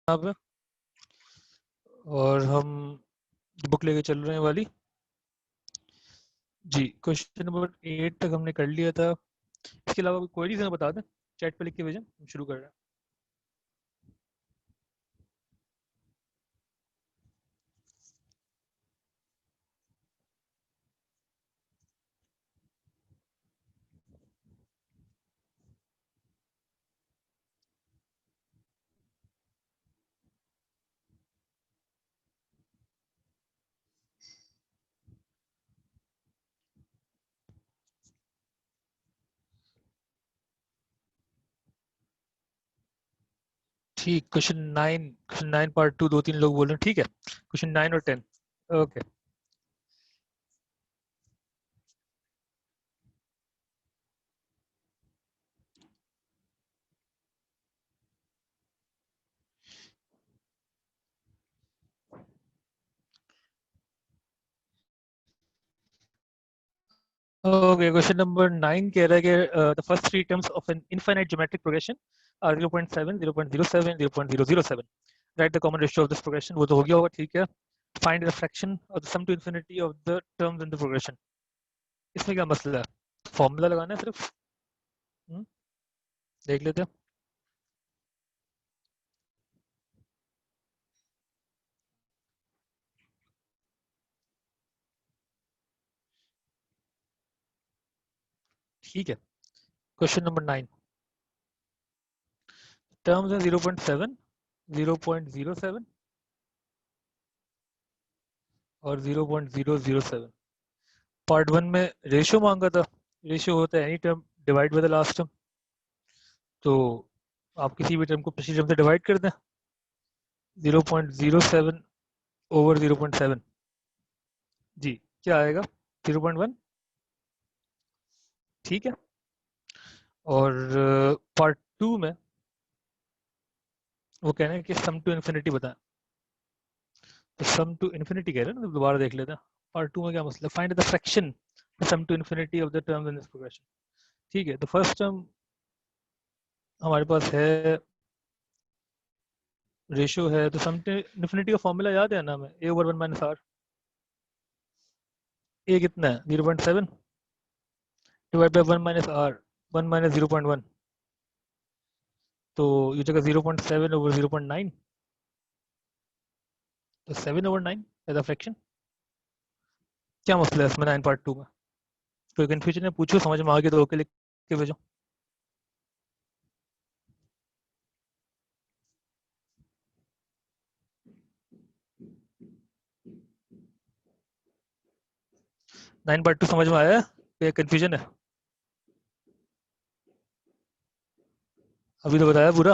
यहाँ पे और हम बुक लेके चल रहे हैं वाली जी। क्वेश्चन नंबर 8 तक हमने कर लिया था। इसके अलावा कोई क्वेरीज हमें बता दें, चैट पे लिख के भेजें, हम शुरू कर रहे हैं। ठीक, क्वेश्चन 9 पार्ट 2 2-3 लोग बोल रहे हैं, ठीक है। क्वेश्चन 9 और 10, ओके। ओके, क्वेश्चन नंबर 9 कह रहा है कि the first three terms of an infinite geometric progression are 0.7, 0.07, 0.007। Write the common ratio of this progression. वो तो हो गया होगा, ठीक है। Find the fraction of the sum to infinity of the terms in the progression. इसमें क्या मसला है? फॉर्मूला लगाना है सिर्फ। हम्म, देख लेते हैं। ठीक है, क्वेश्चन नंबर 9 टर्म्स है 0.7, 0.07 और 0.007। पार्ट 1 में रेशियो मांगा था। रेशियो होता है any term divide by the last term. तो आप किसी भी टर्म को पिछली टर्म से डिवाइड कर दें। 0.07 ओवर 0.7 जी, क्या आएगा? 0.1। ठीक है। और पार्ट 2 में वो कह रहे हैं कि सम टू इन्फिनिटी बताएं। तो सम टू इन्फिनिटी कह रहे हैं ना, तो दोबारा देख लेते हैं। पार्ट 2 में क्या मसला? Find the fraction sum to infinity of the terms in this progression. ठीक है, तो फर्स्ट टर्म हमारे पास है, रेशियो है, तो सम टू इन्फिनिटी का फॉर्मूला याद है ना हमें? A over 1 minus r. A कितना है? 0.7 divide by 1 minus r, 1 minus 0.1। तो ये जगह 0.7 ओवर 0.9, तो 7 ओवर 9 एज अ फ्रैक्शन। क्या मसला है इसमें 9 पार्ट 2 में? कोई कन्फ्यूजन है? पूछो, समझ में आ गया तो ओके लिख के भेजो। नाइन पार्ट 2 समझ में आया है? कोई कन्फ्यूजन है? अभी तो बताया पूरा।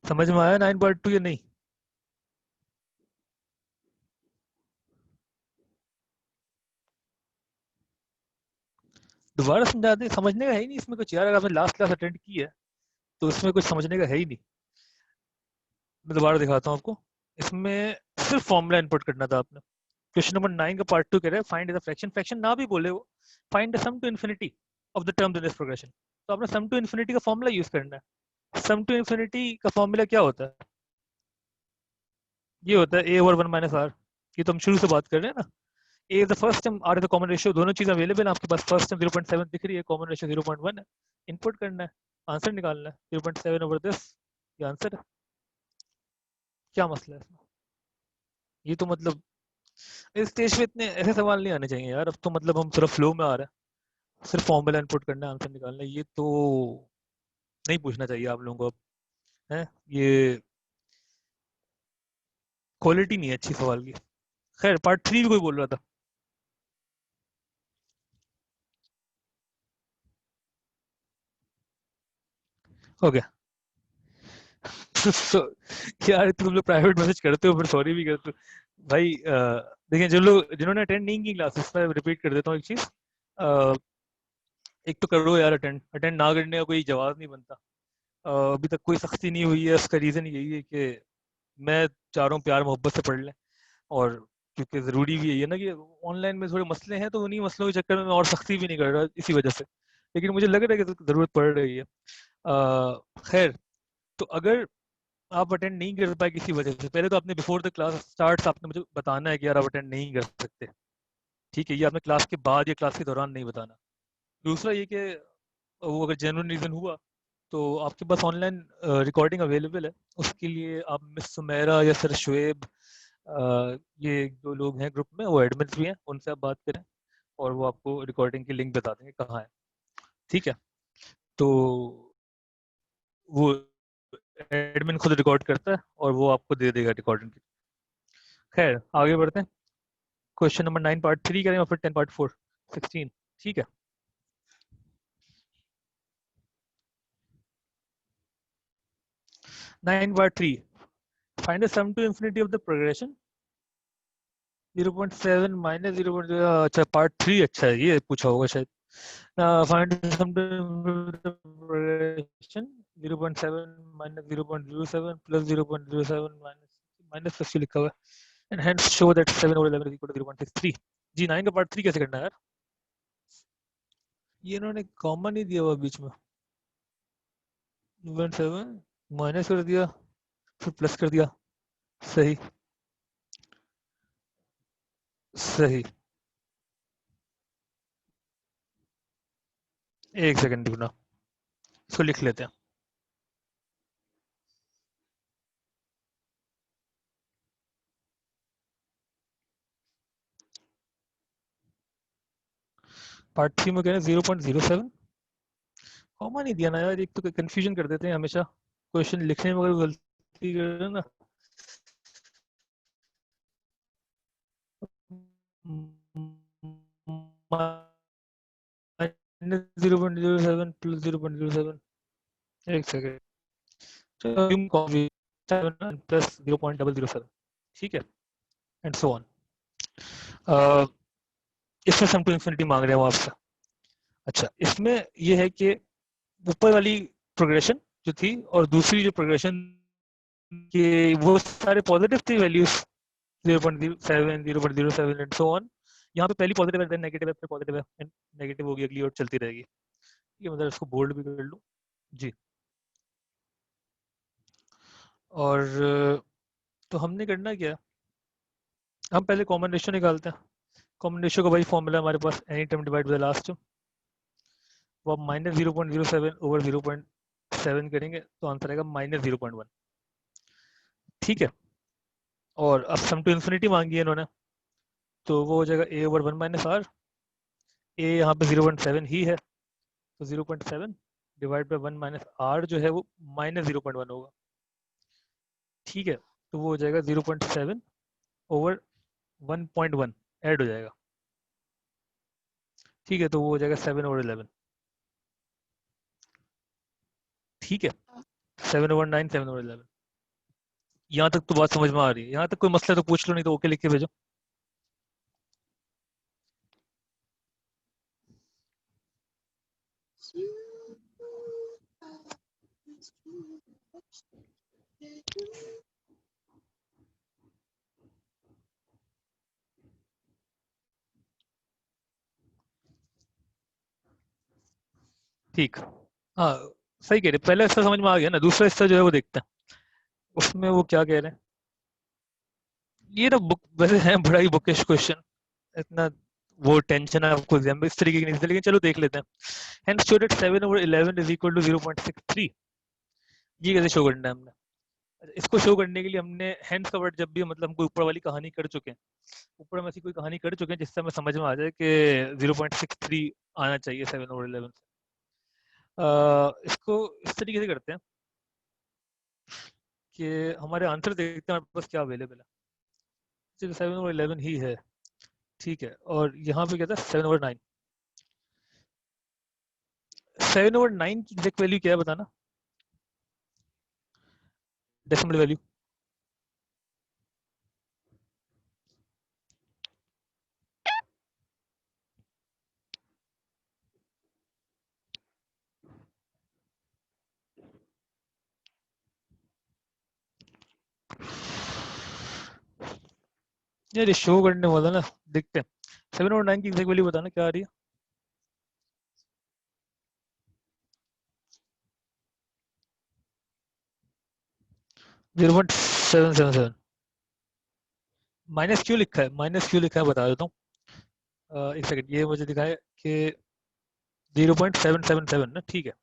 समझ में आया 9 पार्ट 2 या नहीं? दोबारा समझा दें, समझने का है ही नहीं इसमें कुछ यार। अगर आपने लास्ट क्लास अटेंड की है तो इसमें कुछ समझने का है ही नहीं। मैं दोबारा दिखाता हूँ आपको। इसमें सिर्फ फॉर्मूला इनपुट करना था आपने। क्वेश्चन नंबर 9 का पार्ट 2 कह रहा है फाइंड द फ्रैक्शन। फ्रैक्शन ना भी बोले वो, find the sum to infinity of the terms in this progression. तो आपने सम टू इन्फिनिटी का फॉर्मूला यूज करना है। सम टू इन्फिनिटी का फॉर्मूला क्या होता है? ये होता है ए ओवर 1 माइनस आर। ये तो हम शुरू से बात कर रहे हैं ना। A is the first term, R is the common ratio. दोनों चीजें अवेलेबल है आपके पास। फर्स्ट टर्म 0.7 दिख रही है, कॉमन रेशियो 0.1 है। इनपुट करना है, आंसर निकालना है। 0.7 ओवर दिस, ये आंसर है। क्या मसला है इसमें? ये तो मतलब इस स्टेज पे इतने ऐसे सवाल नहीं आने चाहिए यार। अब तो मतलब हम थोड़ा फ्लो में आ रहे हैं। सिर्फ फॉर्मूला इनपुट करना है, आंसर निकालना है। ये तो नहीं पूछना चाहिए आप लोगों को अब, है ये क्वालिटी नहीं है अच्छी सवाल की। खैर, पार्ट 3 भी कोई बोल रहा था। हो गया। so, यार तुम लोग प्राइवेट मैसेज करते हो फिर सॉरी भी करते हो भाई। देखिए, जो लोग जिन्होंने अटेंड नहीं की क्लासेस, मैं रिपीट कर देता हूँ एक चीज। एक तो करो यार अटेंड। अटेंड ना करने का कोई जवाब नहीं बनता। अभी तक कोई सख्ती नहीं हुई है, उसका रीज़न यही है कि मैं चाह रहा हूँ प्यार मोहब्बत से पढ़ लें। और क्योंकि ज़रूरी भी यही है ना कि ऑनलाइन में थोड़े मसले हैं, तो उन्हीं मसलों के चक्कर में मैं और सख्ती भी नहीं कर रहा इसी वजह से। लेकिन मुझे लग रहा है कि जरूरत पड़ रही है। खैर, तो अगर आप अटेंड नहीं कर पाए किसी वजह से, पहले तो आपने बिफोर द क्लास स्टार्ट आपने मुझे बताना है कि यार आप अटेंड नहीं कर सकते, ठीक है, ये आपने क्लास के बाद या क्लास के दौरान नहीं बताना। दूसरा ये कि वो अगर जेन्युइन रीज़न हुआ तो आपके पास ऑनलाइन रिकॉर्डिंग अवेलेबल है, उसके लिए आप मिस सुमेरा या सर शुएब, ये एक दो लोग हैं ग्रुप में, वो एडमिन्स भी हैं, उनसे आप बात करें और वो आपको रिकॉर्डिंग की लिंक बता देंगे कहाँ है, ठीक है। तो वो एडमिन खुद रिकॉर्ड करता है और वो आपको दे देगा रिकॉर्डिंग की। खैर, आगे बढ़ते हैं। क्वेश्चन नंबर 9 पार्ट 3 करें और फिर 10 पार्ट 4 16, ठीक है। 9 part 3, find the sum to infinity of the progression 0.7 minus 0. अच्छा, पार्ट 3, अच्छा है, ये पूछा होगा शायद। Find the sum to progression 0.7 minus 0.07 plus 0.07 minus minus plus लिखा हुआ है, and hence show that 7 over 11 is equal to 0.63। जी 9 का पार्ट 3 कैसे करना है यार? ये इन्होंने कॉमन ही दिया हुआ बीच में, 0.7 माइनस कर दिया फिर प्लस कर दिया, सही सही। एक सेकंड रुकना, इसको लिख लेते हैं। पार्ट 3 में कह रहे हैं 0.07, कॉमन ही दिया ना यार, एक तो कंफ्यूजन कर देते हैं हमेशा क्वेश्चन लिखने में, अगर गलती कर ना। माइनस 0.07 प्लस 0.07, एक सेकंड, प्लस 0.007, ठीक है, एंड सो ऑन। इसमें सम टू इंफिनिटी मांग रहे हैं वो आपसे। अच्छा, इसमें ये है कि ऊपर वाली प्रोग्रेशन जो थी और दूसरी जो प्रोग्रेशन के वो सारे पॉजिटिव थी वैल्यूज, 0.07 0.07 एंड सो ऑन। यहाँ पे पहली पॉजिटिव है, देन नेगेटिव है, फिर पॉजिटिव है, एंड नेगेटिव होगी अगली और चलती रहेगी। ये मतलब इसको बोल्ड भी कर लूँ जी। और तो हमने करना क्या, हम पहले कॉमन रेशियो निकालते हैं। कॉमन रेशियो का वही फॉर्मूला हमारे पास, any term divide by last, वो आप माइनस 0.07 ओवर 0.7 करेंगे तो आंसर आएगा माइनस 0.1, ठीक है। और अब सम टू इन्फिनिटी मांगी है इन्होंने, तो वो हो जाएगा a over 1 minus r, a यहाँ पे 0.7 ही है, तो 0.7 डिवाइड बाय 1 माइनस आर जो है वो माइनस 0.1 होगा, ठीक है। तो वो हो जाएगा 0.7 ओवर 1.1 ऐड हो जाएगा, ठीक है, तो वो हो जाएगा 7 ओवर 11, ठीक है, 7 ओवर 9 7 ओवर 11। यहाँ तक तो बात समझ में आ रही है, यहाँ तक कोई मसला तो पूछ लो, नहीं तो ओके लिख के भेजो। ठीक, हाँ सही कह रहे, पहला हिस्सा समझ में आ गया ना, दूसरा हिस्सा जो है वो देखते हैं उसमें वो क्या कह रहे हैं। ये ना बुक वैसे है बड़ा ही बुकिश क्वेश्चन, इतना वो टेंशन है आपको एग्जाम में इस तरीके की नहीं थी, लेकिन चलो देख लेते हैं। Hence show that 7 over 11 is equal to 0.63। ये कैसे शो करना है हमने? अच्छा, इसको शो करने के लिए हमने हेंस का वर्ड जब भी मतलब हम कोई ऊपर वाली कहानी कर चुके हैं, ऊपर हम ऐसी कोई कहानी कर चुके हैं जिससे हमें समझ में आ जाए कि 0.63 आना चाहिए 7 ओवर 11 से। इसको इस तरीके से करते हैं कि हमारे आंसर देखते हैं हमारे पास क्या अवेलेबल है। चलिए 7 ओवर 11 ही है, ठीक है, और यहाँ पे क्या था 7 ओवर 9। 7 ओवर 9 की एग्जैक्ट वैल्यू क्या है बताना, डेसिमल वैल्यू। यार ये शो करने वाला ना, देखते हैं 7 और 9 की एग्जैक्ट वैल्यू बताना क्या आ रही है। 0.777 माइनस क्यों लिखा है, माइनस क्यों लिखा है बता देता हूँ। एक सेकंड, ये मुझे दिखाया कि 0.777 ना, ठीक है।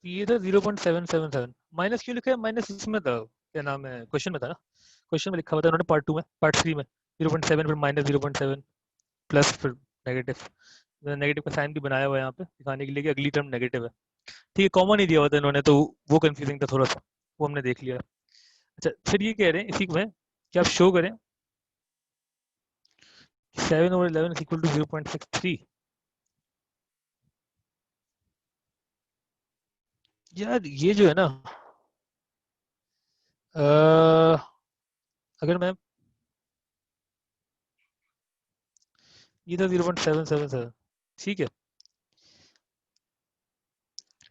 ये था 0.777, माइनस क्यों लिखा है, माइनस इसमें था, क्या नाम है, क्वेश्चन में था ना, क्वेश्चन में लिखा हुआ था उन्होंने पार्ट 2 में, पार्ट 3 में 0.7 फिर माइनस 0.7 प्लस फिर नेगेटिव। नेगेटिव का साइन भी बनाया हुआ है यहाँ पे दिखाने के लिए कि अगली टर्म नेगेटिव है। ठीक है, कॉमन ही दिया हुआ था इन्होंने, तो वो कंफ्यूजिंग था थोड़ा सा, वो हमने देख लिया। अच्छा, फिर ये कह रहे हैं इसी में कि आप शो करें 7/11 इज इक्वल टू 0.63। यार ये जो है ना, अगर मैं, ये था 0.777, ठीक है,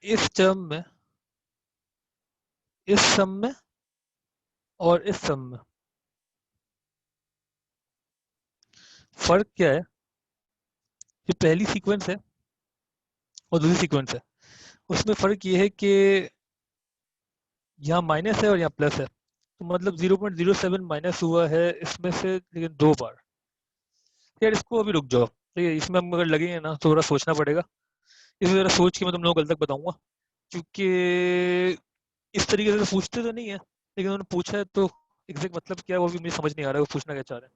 इस टर्म में, इस सम में और इस सम में फर्क क्या है, ये पहली सीक्वेंस है और दूसरी सीक्वेंस है, उसमें फर्क ये है कि यहाँ माइनस है और यहाँ प्लस है, तो मतलब 0.07 माइनस हुआ है इसमें से, लेकिन 2 बार। यार इसको अभी रुक जाओ, ठीक है, इसमें हम अगर लगेंगे ना तो थोड़ा सोचना पड़ेगा, इसमें ज़रा सोच के मैं तुम लोगों को कल तक बताऊंगा, क्योंकि इस तरीके से तो पूछते तो नहीं है, लेकिन उन्होंने पूछा है तो एग्जैक्ट मतलब क्या है वो भी मुझे समझ नहीं आ रहा है, वो पूछना क्या चाह रहे हैं,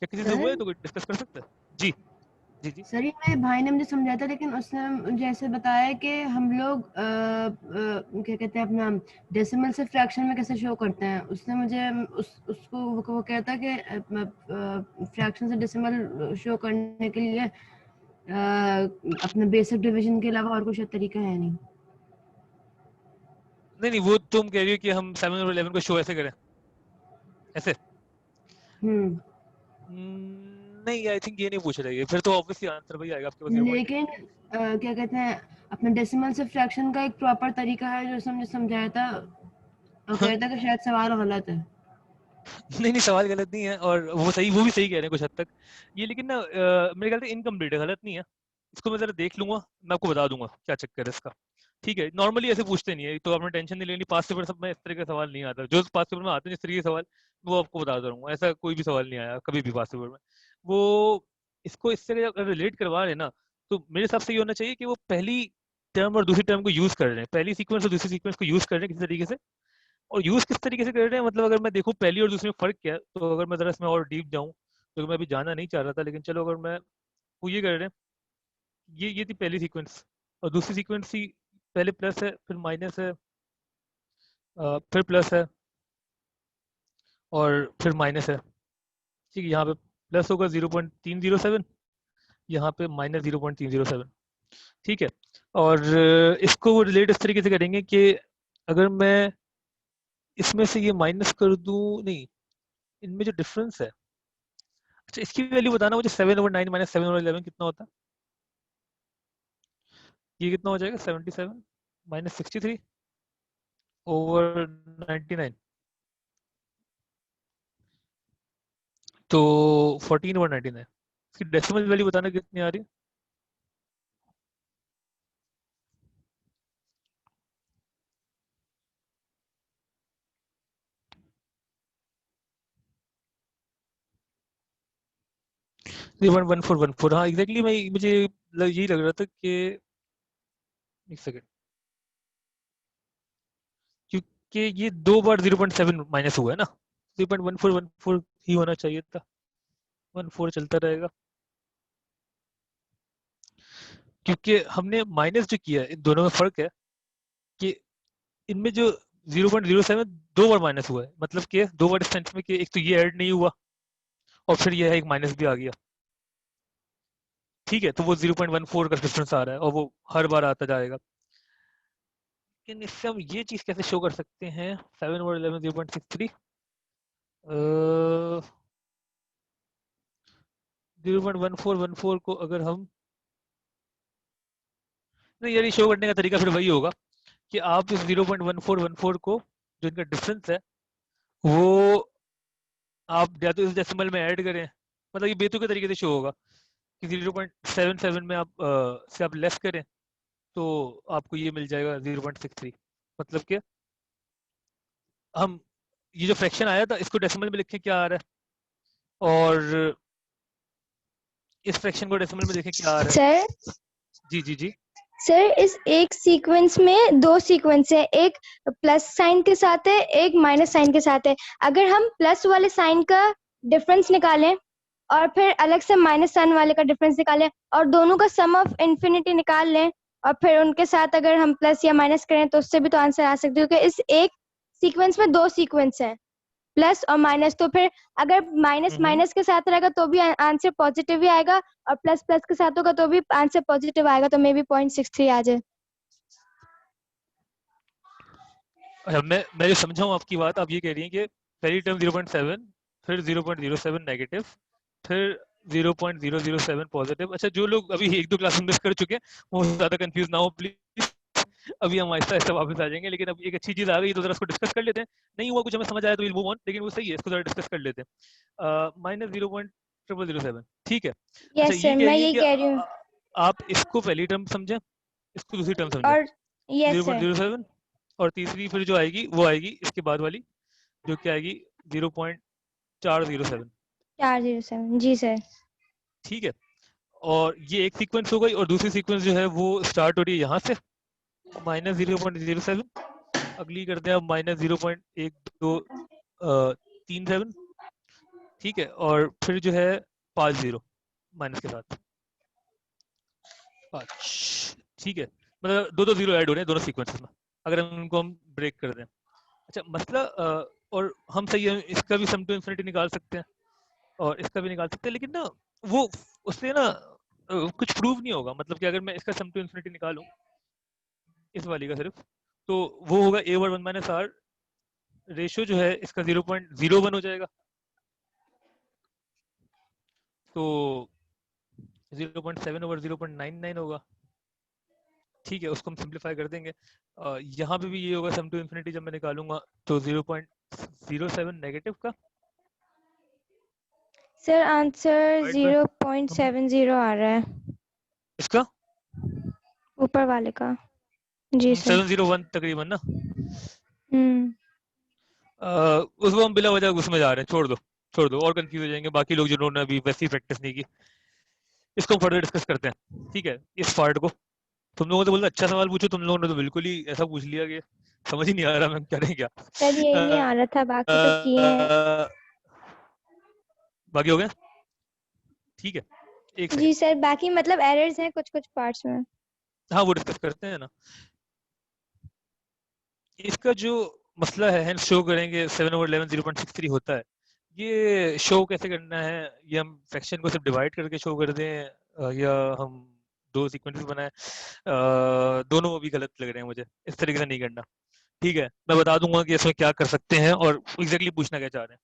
क्या किसी से हुआ सर है तो डिस्कस कर सकते हैं। जी जी जी। सर ये मेरे भाई ने मुझे समझाया था, लेकिन उसने मुझे ऐसे बताया कि हम लोग क्या कहते हैं अपना डेसिमल से फ्रैक्शन में कैसे शो करते हैं। उसने मुझे उसको वो कहता कि फ्रैक्शन से डेसिमल शो करने के लिए अपने बेसिक डिवीजन के अलावा और कुछ तरीका है नहीं। नहीं नहीं, वो तुम कह रही हो कि हम 7/11 को शो ऐसे करें, ऐसे। हम्म। नहीं, आई थिंक ये नहीं पूछ रही है, फिर तो ऑब्वियसली आंसर वही आएगा आपके पास, 0.6। लेकिन क्या कहते हैं अपने डेसिमल से फ्रैक्शन का एक प्रॉपर तरीका है जो उसने मुझे समझाया था, और कह रहा था कि शायद सवाल गलत है। नहीं नहीं, सवाल गलत नहीं है, और वो सही, वो भी सही कह रहे हैं कुछ हद तक। ये लेकिन ना मेरे ख्याल से इनकम्प्लीट है, गलत नहीं है। इसको मैं जरा देख लूंगा, मैं आपको बता दूंगा क्या चक्कर है इसका। ठीक है, नॉर्मली ऐसे पूछते नहीं है, तो आपने टेंशन नहीं लेनी, पास पेपर सब में इस तरह का सवाल नहीं आता, जो पास पेपर में आते हैं जिस तरीके के सवाल, वो आपको बता दूंगा, ऐसा कोई भी सवाल नहीं आया कभी भी पास पेपर में। वो इसको इससे अगर रिलेट करवा रहे हैं ना, तो मेरे हिसाब से ये होना चाहिए कि वो पहली टर्म और दूसरी टर्म को यूज कर रहे हैं, पहली सीक्वेंस और दूसरी सीक्वेंस को यूज कर रहे हैं किसी तरीके से। और यूज किस तरीके से कर रहे हैं, मतलब अगर मैं देखूं पहली और दूसरी में फर्क क्या है, तो अगर मैं जरा इसमें और डीप जाऊं, तो मैं अभी जाना नहीं चाह रहा था, लेकिन चलो अगर मैं, वो ये कर रहे हैं, ये थी पहली सीक्वेंस, और दूसरी सीक्वेंस थी, पहले प्लस है फिर माइनस है, फिर प्लस है और फिर माइनस है। ठीक है, यहाँ पे प्लस होगा 0.307, यहाँ पे माइनस 0.307। ठीक है, और इसको वो रिलेट इस तरीके से करेंगे कि अगर मैं इसमें से ये माइनस कर दूं, नहीं, इनमें जो डिफरेंस है, अच्छा इसकी वैल्यू बताना मुझे, 7/9 माइनस 7/11 कितना होता है, ये कितना हो जाएगा, 77 माइनस 63 ओवर 99, तो 14/99। इसकी डेसिमल वैल्यू बताना कितनी आ रही है। थ्री पॉइंट 1414, हाँ एग्जैक्टली, मैं मुझे यही लग रहा था कि, एक सेकेंड, क्योंकि ये 2 बार 0.7 माइनस हुआ है ना, 3.1414 ही होना चाहिए था, 14 चलता रहेगा, क्योंकि हमने माइनस जो किया है, इन दोनों में फर्क है कि इनमें जो 0.07 2 बार माइनस हुआ है, मतलब कि 2 बार इस सेंस में कि एक तो ये ऐड नहीं हुआ और फिर ये है एक माइनस भी आ गया। ठीक है, तो वो 0.14 का डिफरेंस आ रहा है और वो हर बार आता जाएगा। लेकिन इससे हम ये चीज कैसे शो कर सकते हैं, 7/11 0.63, 0.1414 को अगर हम, नहीं यार, ये शो करने का तरीका फिर वही होगा कि आप इस 0.1414 को जो इनका डिफरेंस है वो आप या तो इस डेसिमल में ऐड करें, मतलब ये बेतुके तरीके से शो होगा कि 0.77 में आप से आप लेस करें तो आपको ये मिल जाएगा 0.63। मतलब कि हम ये जो फ्रैक्शन आया था इसको डेसिमल में लिखें क्या आ रहा है, और इस फ्रैक्शन को डेसिमल में देखें क्या आ रहा है। सर जी जी जी। सर इस एक सीक्वेंस में दो सीक्वेंस है, एक प्लस साइन के साथ है, एक माइनस साइन के साथ है। अगर हम प्लस वाले साइन का डिफरेंस निकालें और फिर अलग से माइनस साइन वाले का डिफरेंस निकालें और दोनों का सम ऑफ इन्फिनिटी निकाल लें और फिर उनके साथ अगर हम प्लस या माइनस करें तो उससे भी तो आंसर आ सकते हो, क्योंकि इस एक सीक्वेंस में दो सीक्वेंस है, प्लस और माइनस। तो फिर अगर माइनस माइनस के साथ रहेगा तो भी आंसर पॉजिटिव ही आएगा और प्लस प्लस के साथ होगा तो भी आंसर पॉजिटिव आएगा, तो मे बी 0.63 आ जाए। अच्छा, मैं जो समझा हूँ आपकी बात, आप ये कह रही हैं कि पहली टर्म 0.7, फिर 0.07 नेगेटिव, फिर 0.007 पॉजिटिव। अच्छा, जो लोग अभी एक दो क्लास मिस कर चुके हैं वो ज़्यादा कंफ्यूज ना हो प्लीज, अभी हम आहिस्ता आहिस्ता वापस आ जाएंगे। लेकिन अब एक अच्छी चीज़ आ गई तो जरा उसको डिस्कस कर लेते हैं। नहीं हुआ कुछ हमें समझ आया तो विल मूव ऑन, लेकिन वो सही है, इसको जरा डिस्कस कर लेते हैं। माइनस 0.007, ठीक है। अच्छा, यस ये सर, कह मैं रही है यही कि कह रही हूँ। आप इसको पहली टर्म समझें, इसको दूसरी टर्म समझें, और यस सर, 0.07, और तीसरी फिर जो आएगी वो आएगी इसके बाद वाली, जो क्या आएगी 0.407। 407, जी सर। ठीक है, और ये एक सीक्वेंस हो गई, और दूसरी सीक्वेंस जो है वो स्टार्ट हो रही है यहाँ से -0.07, अगली करते हैं अब -0.1237, ठीक है, और फिर जो है 5 0 माइनस के साथ 5, ठीक है। मतलब दो दो जीरो ऐड हो रहे हैं दोनों सीक्वेंसेस में, अगर हम उनको हम ब्रेक कर दें। अच्छा, मसला और हम सही है, इसका भी सम टू इन्फिनिटी निकाल सकते हैं और इसका भी निकाल सकते हैं, लेकिन ना वो उससे ना कुछ प्रूव नहीं होगा। मतलब कि अगर मैं इसका सम टू इन्फिनिटी निकालूं इस वाली का सिर्फ, तो वो होगा a over 1 minus r, ratio जो है इसका 0.01 हो जाएगा, तो 0.7 ओवर 0.99 होगा। ठीक है, उसको हम सिंप्लीफाई कर देंगे। यहाँ पे भी ये होगा सम टू इन्फिनिटी जब मैं निकालूंगा तो 0.07 नेगेटिव का सर आंसर डिवाइड बाय 0.70 आ रहा है इसका ऊपर वाले का। जी सर। 701 तकरीबन ना। हम्म। उसको हम बिला वजह उसमें जा रहे हैं, छोड़ दो छोड़ दो, और कंफ्यूज हो जाएंगे बाकी लोग जिन्होंने अभी वैसी प्रैक्टिस नहीं की। इसको हम फर्दर डिस्कस करते हैं, ठीक है। इस पार्ट को तुम लोगों ने तो बोला अच्छा सवाल पूछो, तुम लोगों ने तो बिल्कुल ही ऐसा पूछ लिया कि समझ ही नहीं आ रहा मैं करें क्या। सर यही नहीं आ रहा था, बाकी तो किए हैं। बाकी हो गया, ठीक है, एक जी सेकंड। सर, बाकी मतलब एरर्स हैं कुछ कुछ पार्ट्स में। हाँ, वो डिस्कस करते हैं ना। इसका जो मसला है, हैंस शो करेंगे 7/11 0.63 होता है। ये शो कैसे करना है, ये हम फ्रैक्शन को सिर्फ डिवाइड करके शो कर दें या हम दो सीक्वेंसेस बनाएं, दोनों भी गलत लग रहे हैं मुझे, इस तरीके से नहीं करना। ठीक है, मैं बता दूंगा कि इसमें क्या कर सकते हैं और एग्जैक्टली पूछना क्या चाह रहे हैं।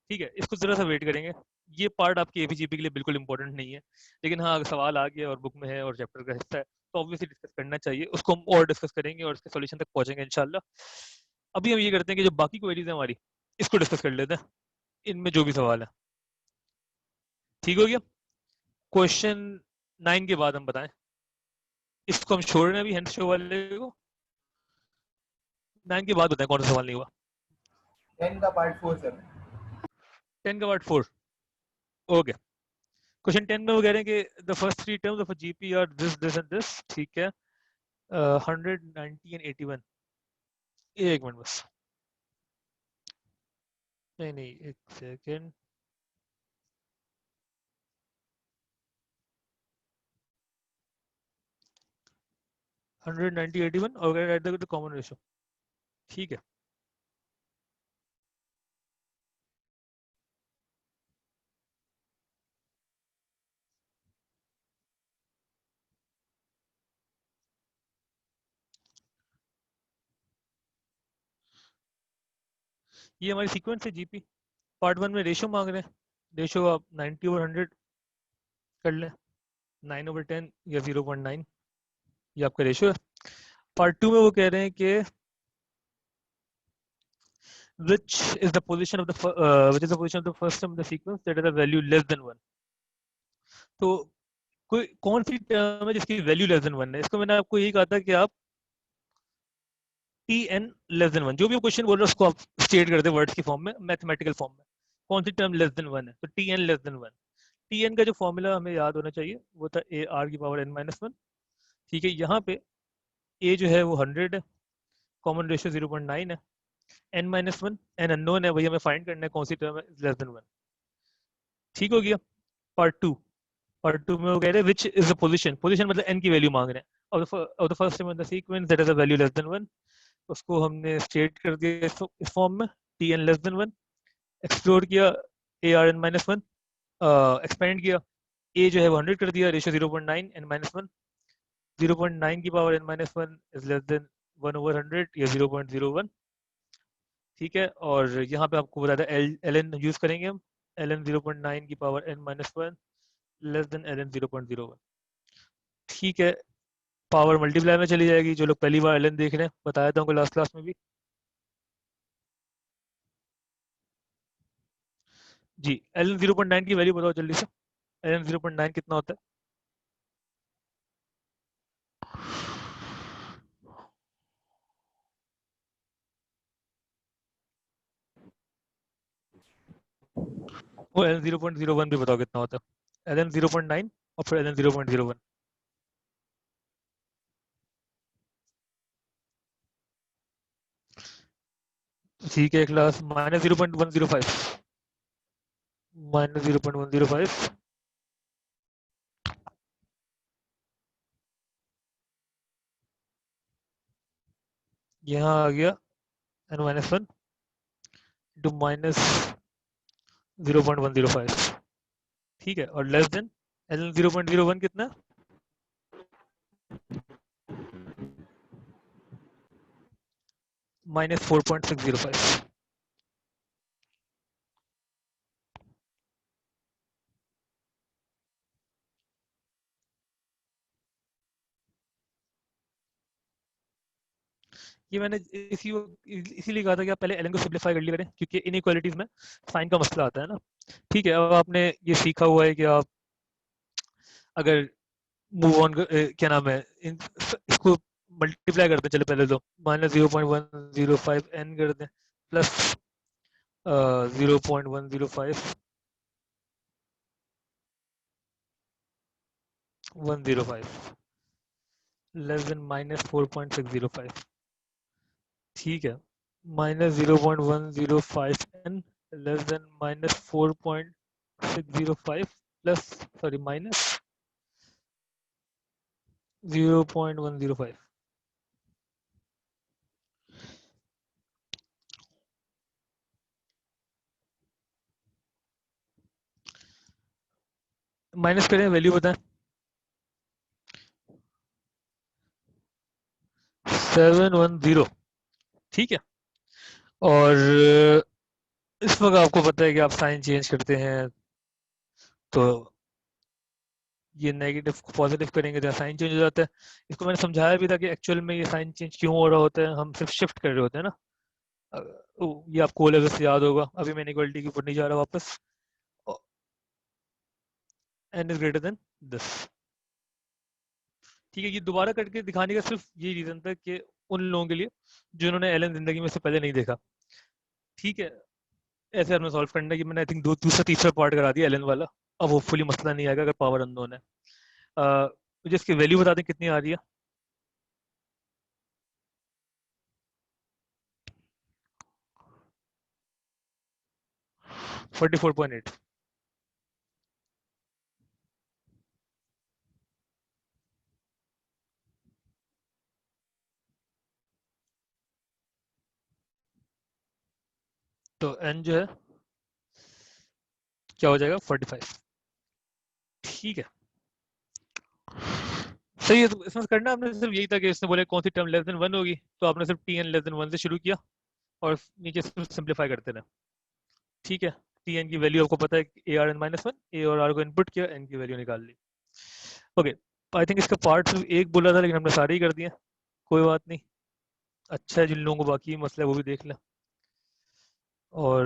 ठीक है, इसको जरा सा वेट करेंगे। ये पार्ट आपकी एपीजीपी के लिए बिल्कुल इंपॉर्टेंट नहीं है, लेकिन हाँ अगर सवाल आ गया और बुक में है और चैप्टर का हिस्सा है तो ऑब्वियसली डिस्कस करना चाहिए। उसको हम और डिस्कस करेंगे और इसके सॉल्यूशन तक पहुंचेंगे इंशाल्लाह। अभी हम ये करते हैं कि जो बाकी क्वेरीज है हमारी, इसको डिस्कस कर लेते हैं, इनमें जो भी सवाल है। ठीक हो गया, क्वेश्चन 9 के बाद हम बताएं, इसको हम छोड़ रहे हैं अभी हैंड शो वाले को। 9 के बाद बताएं कौन सा सवाल नहीं हुआ। 10 का पार्ट 4 सर। 10 का पार्ट 4, ओके। क्वेश्चन 10 में वो कह रहे हैं कि the first three terms of a GP are this this and this, ठीक है। 190 एंड 81, एक मिनट बस, नहीं नहीं एक सेकेंड। हंड्रेड 81 और एट द कॉमन रेशो, ठीक है। ये हमारी सीक्वेंस है जीपी। पार्ट 1 में रेशो मांग रहे हैं, रेशो आप 90/100 कर लें, 9/10 या 0.9, ये आपका रेशो है। पार्ट 2 में वो कह रहे हैं कि which is the position of the first term in the sequence that has a value less than 1. तो कोई कौन सी टर्म है जिसकी वैल्यू लेस देन 1 है? इसको मैंने आपको यही कहा था कि आप tn लेस देन 1, जो भी क्वेश्चन बोल रहे हैं उसको आप स्टेट कर दे वर्ड्स की फॉर्म में, मैथमेटिकल फॉर्म में। कौन सी टर्म लेस देन 1 है? तो tn लेस देन 1। tn का जो फॉर्मूला हमें याद होना चाहिए वो था ar की पावर n-1। ठीक है, यहाँ पे a जो है वो 100 है, कॉमन रेशियो 0.9 है, n-1 n अननोन है, वही हमें फाइंड करना है कौन सी टर्म है लेस देन 1। ठीक हो गया। पार्ट टू में वो कह रहे हैं विच इज द पोजीशन मतलब n की वैल्यू मांग रहे हैं of the first term in the sequence that is a value less than 1। उसको हमने स्टेट कर दिया इस फॉर्म में, tn लेस देन 1। एक्सप्लोर किया ar n-1, एक्सपेंड किया, a जो है वो 100 कर दिया, रेशियो 0.9 n-1, 0.9 की power n-1 is less than 1/100 या 0.01। ठीक है, और यहाँ पे आपको बताया था ln यूज करेंगे हम, ln 0.9 की power n-1 less than ln 0.01। ठीक है, पावर मल्टीप्लाई में चली जाएगी। जो लोग पहली बार ln देख रहे हैं, बताया था उनको लास्ट क्लास में भी। जी, ln 0.9 की वैल्यू बताओ जल्दी से, ln 0.9 कितना होता है? वो ln 0.01 भी बताओ कितना होता है, ln 0.9 और फिर ln 0.01। ठीक है, क्लास -0.105 -0.105 यहाँ आ गया n-1 टू -0.105। ठीक है, और लेस देन ln 0.01 कितना? -4.605। ये मैंने इसीलिए कहा था कि आप पहले ln को सिंप्लीफाई कर लिया करें, क्योंकि इनइक्वालिटीज में साइन का मसला आता है ना। ठीक है, अब आपने ये सीखा हुआ है कि आप अगर मूव ऑन क्या नाम है, इसको मल्टीप्लाई करते हैं। चलो पहले तो -0.105 n कर दें प्लस 0.105 लेस देन -4.605। ठीक है, -0.105 n less than -4.605 plus sorry minus 0.105। Minus करें, वैल्यू बताएं। 710। ठीक है, और इस वक्त आपको पता है कि आप साइन चेंज करते हैं तो ये नेगेटिव को पॉजिटिव करेंगे तो साइन चेंज हो जाता है। इसको मैंने समझाया भी था कि एक्चुअल में ये साइन चेंज क्यों हो रहा होता है, हम सिर्फ शिफ्ट कर रहे होते हैं ना। ये आपको लेवल से याद होगा, अभी मैं इनइक्वालिटी के ऊपर नहीं जा रहा वापस। n is greater than this. ठीक है, ये दोबारा करके दिखाने का सिर्फ ये रीजन था कि उन लोगों के लिए जिन्होंने ln जिंदगी में से पहले नहीं देखा। ठीक है, ऐसे हमने सॉल्व करना है कि मैंने आई थिंक दूसरा तीसरा पार्ट करा दिया ln वाला। अब होपफुली मसला नहीं आएगा अगर पावर अननोन है। मुझे इसकी वैल्यू बता दें कितनी आ रही है। - 44.8। तो n जो है क्या हो जाएगा, 45। ठीक है, सही है। तो इसमें करना आपने सिर्फ यही था कि इसने बोले कौन सी टर्म लेस देन 1 होगी, तो आपने सिर्फ tn लेस देन 1 से शुरू किया और नीचे सिर्फ सिंप्लीफाई करते रहे। ठीक है, tn की वैल्यू आपको पता है ar n-1, a और r को इनपुट किया, n की वैल्यू निकाल ली। ओके, आई थिंक इसका पार्ट सिर्फ एक बोला था लेकिन हमने सारे ही कर दिए, कोई बात नहीं। अच्छा है, जिन लोगों को बाकी मसला है वो भी देख लें। और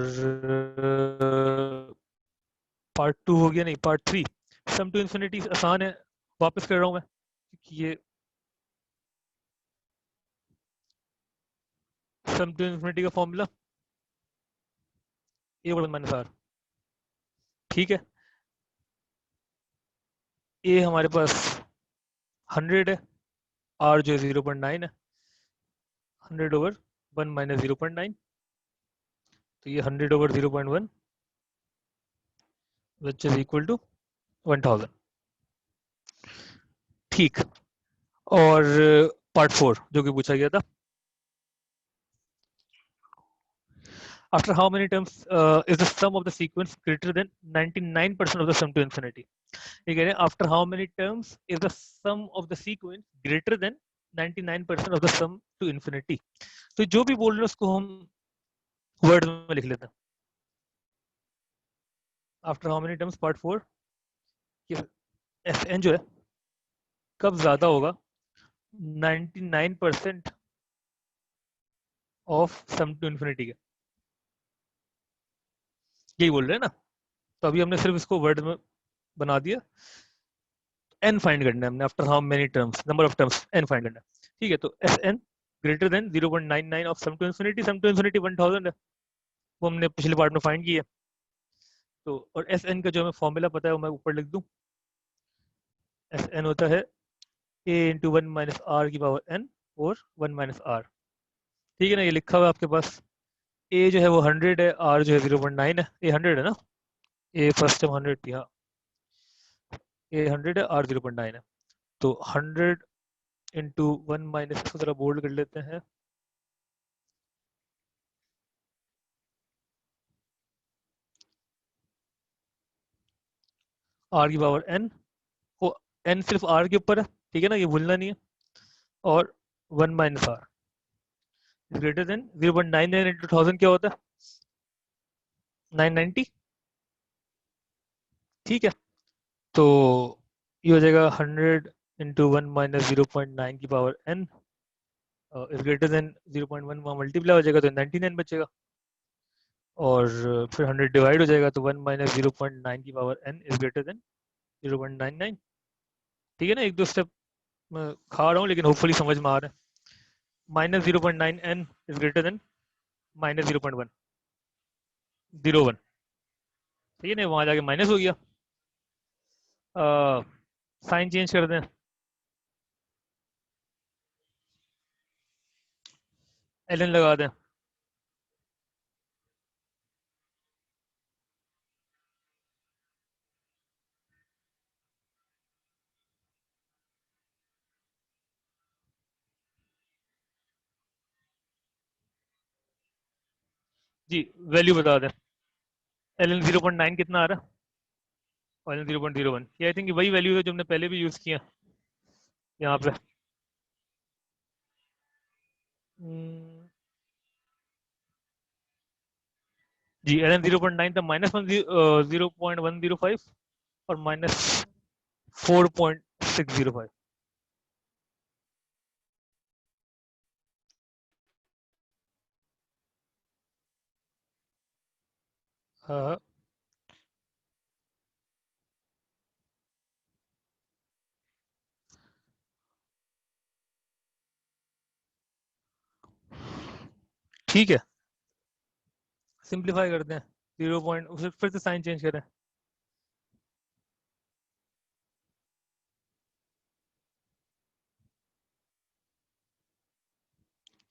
पार्ट 2 हो गया, नहीं पार्ट 3 सम टू इन्फिनिटी आसान है, वापस कर रहा हूँ मैं क्योंकि ये सम टू इन्फिनिटी का फॉर्मूला ए बराबर माइनस आर। ठीक है, ए हमारे पास 100 है, आर जो है 0.9 है, 100 ओवर 1 माइनस 0.9, तो ये 100 over 0.1 which is equal to 1000। ठीक, और पार्ट 4 जो कि पूछा गया था, after how many terms is the sum of the sequence greater than 99% of the sum to infinity? ये कह रहे हैं after how many terms is the sum of the sequence greater than 99% of the sum to infinity? तो जो भी बोल रहे हैं उसको हम वर्ड में लिख लेते हैं। after how many terms part 4 कि Fn जो है कब ज्यादा होगा 99% ऑफ सम टू इन्फिनिटी के, यही बोल रहे हैं ना। तो अभी हमने सिर्फ इसको वर्ड में बना दिया, n फाइंड करना है हमने, after how many terms, number of terms n find करना है। ठीक है, तो Fn greater than 0.99 of sum to infinity 1000 है, वो हमने पिछले पार्ट में फाइंड किया। तो और Sn का जो हमें फॉर्मूला पता है वो मैं ऊपर लिख दूं, Sn होता है a इंटू 1 माइनस आर की पावर n और 1 माइनस आर। ठीक है ना, ये लिखा हुआ है आपके पास। a जो है वो 100 है, r जो है 0.9 है, a 100 है ना, a फर्स्ट टाइम 100 थी, हाँ a 100 है, r 0.9 है, तो 100 इंटू 1 माइनस, इसको जरा बोल्ड कर लेते हैं, r की पावर n, वो n सिर्फ r के ऊपर है, ठीक है ना, ये भूलना नहीं है, और 1 minus r greater than 0.99 into 1000 क्या होता है 990। ठीक है, तो ये हो जाएगा 100 इंटू 1 माइनस 0.9 की power n is greater than 0.1, वहाँ मल्टीप्लाई हो जाएगा तो 99 बचेगा, और फिर 100 डिवाइड हो जाएगा तो 1 माइनस 0.9 की power n is greater than 0.99। ठीक है ना, एक दो स्टेप मैं खा रहा हूँ लेकिन होपफुली समझ में आ रहा है। Minus 0.9 n is greater than minus 0.1 01। ठीक है ना, वहाँ जाके माइनस हो गया, साइन चेंज कर दें, ln लगा दें, जी वैल्यू बता दें, ln 0.9 कितना आ रहा है और ln 0.01, ये आई थिंक वही वैल्यू है जो हमने पहले भी यूज़ किया यहाँ पे। जी ln 0.9 था माइनस 0.105 और माइनस 4.605। हाँ, ठीक है, सिंप्लीफाई करते हैं 0 पॉइंट, फिर से साइन चेंज करें,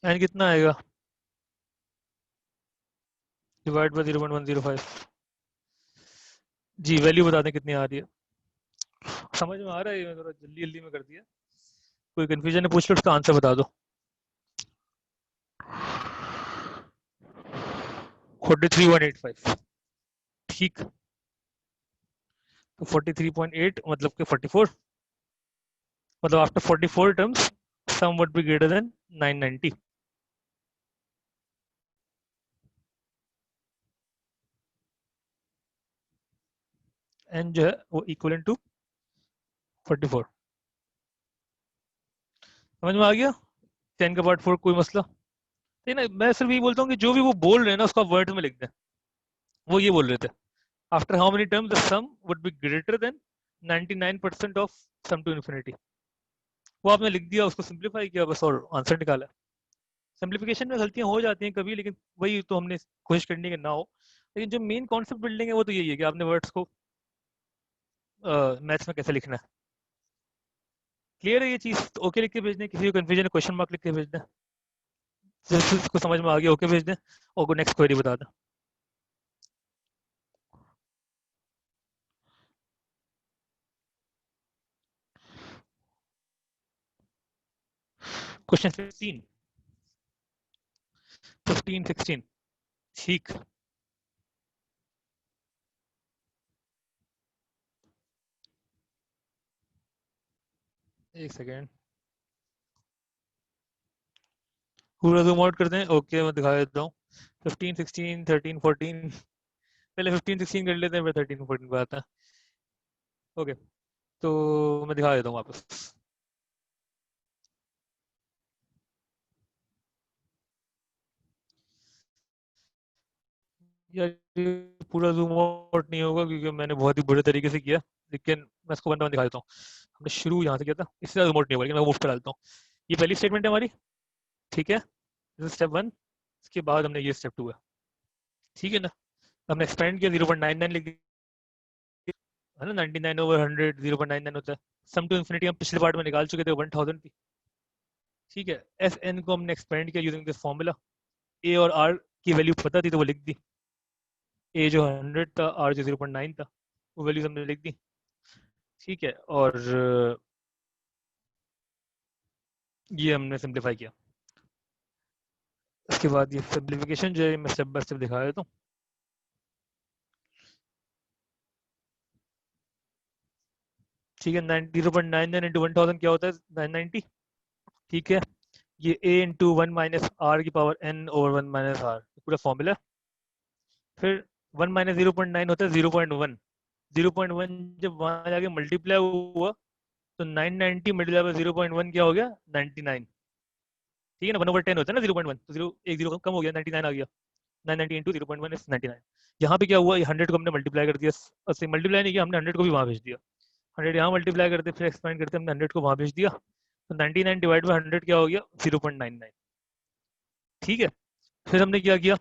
एन कितना आएगा डिवाइड बाय 0.105। जी वैल्यू बता दें कितनी आ रही है, समझ में आ रहा है, ये थोड़ा जल्दी जल्दी में कर दिया, कोई कंफ्यूजन है पूछ लो, उसका आंसर बता दो। 43.85। ठीक, तो 43.8 मतलब कि 44, मतलब after 44 terms sum would be greater than 990। N जो है वो इक्वल टू 44। समझ में आ गया 10 का पार्ट 4, कोई मसला? नहीं ना, मैं सिर्फ ये बोलता हूँ कि जो भी वो बोल रहे हैं ना उसको वर्ड में लिख दें। वो ये बोल रहे थे, after how many terms the sum would be greater than 99% of sum to infinity. वो आपने लिख दिया, उसको सिंप्लीफाई किया बस, और आंसर निकाला। सिंप्लीफिकेशन में गलतियां हो जाती हैं कभी, लेकिन वही तो हमने कोशिश करनी है ना हो। लेकिन जो मेन कॉन्सेप्ट बिल्डिंग है वो तो यही है कि आपने वर्ड्स को मैथ्स में कैसे लिखना है। क्लियर है ये चीज? ओके लिख के भेज दें, किसी को कंफ्यूजन है क्वेश्चन मार्क लिख के भेज दें, जिसको समझ में आ गया ओके भेज दें, और नेक्स्ट क्वेरी बता दें। क्वेश्चन 15 16 ठीक। एक सेकेंड, पूरा जूम आउट कर दें। ओके मैं दिखा देता हूँ। 15 16 13 14, पहले 15 16 कर लेते हैं, फिर 13 14 पे आता है। ओके तो मैं दिखा देता हूँ वापस। यार ये पूरा जूम आउट नहीं होगा क्योंकि मैंने बहुत ही बुरे तरीके से किया, लेकिन मैं इसको वन बाय वन दिखा देता हूँ। हमने शुरू यहाँ से किया था, इससे ज़्यादा जूम आउट नहीं होगा, लेकिन मैं मूव पे डालता हूँ। ये पहली स्टेटमेंट है हमारी, ठीक है, स्टेप 1। इसके बाद हमने ये स्टेप 2 है, ठीक है ना। हमने एक्सपेंड किया, 0.99 लिख दिया, है ना। 99/100 0.99 होता है। सम टू इन्फिनिटी हम पिछले पार्ट में निकाल चुके थे 1000 थी, ठीक है। एस एन को हमने एक्सपेंड किया यूजिंग दिस फॉर्मूला। ए और आर की वैल्यू पता थी तो वो लिख दी। ए जो 100 था, आर जो 0.9 था, वो वैल्यूज हमने लिख दी, ठीक है। और ये हमने सिंप्लीफाई किया। इसके बाद ये सिंप्लीफिकेशन जो है मैं स्टेप बाय स्टेप दिखा देता हूँ। ठीक है, 0.99 इंटू 1000 क्या होता है? 990, ठीक है। ये a इंटू 1 माइनस आर की power n over 1 minus r, पूरा फॉर्मूला। फिर 1 माइनस 0.9 होता है 0.1। 0.1 जब वहां जाके मल्टीप्लाई हुआ तो 990 मल्टीप्लाई बाय 0.1 क्या हो गया? 99, ठीक है ना। 1/10 होता है ना 0.1, तो 0 एक 0 कम हो गया, 99 आ गया। 990 इंटू 0.1 इज 99। यहाँ पे क्या हुआ, ये 100 को हमने मल्टीप्लाई कर दिया, उससे मल्टीप्लाई नहीं किया हमने, 100 को भी वहाँ भेज दिया। 100 यहाँ मल्टीप्लाई करते, फिर एक्सपेंड करते, हमने 100 को वहाँ भेज दिया, तो 99 डिवाइड बाय 100 क्या हो गया? 0.99, ठीक है। फिर हमने क्या किया,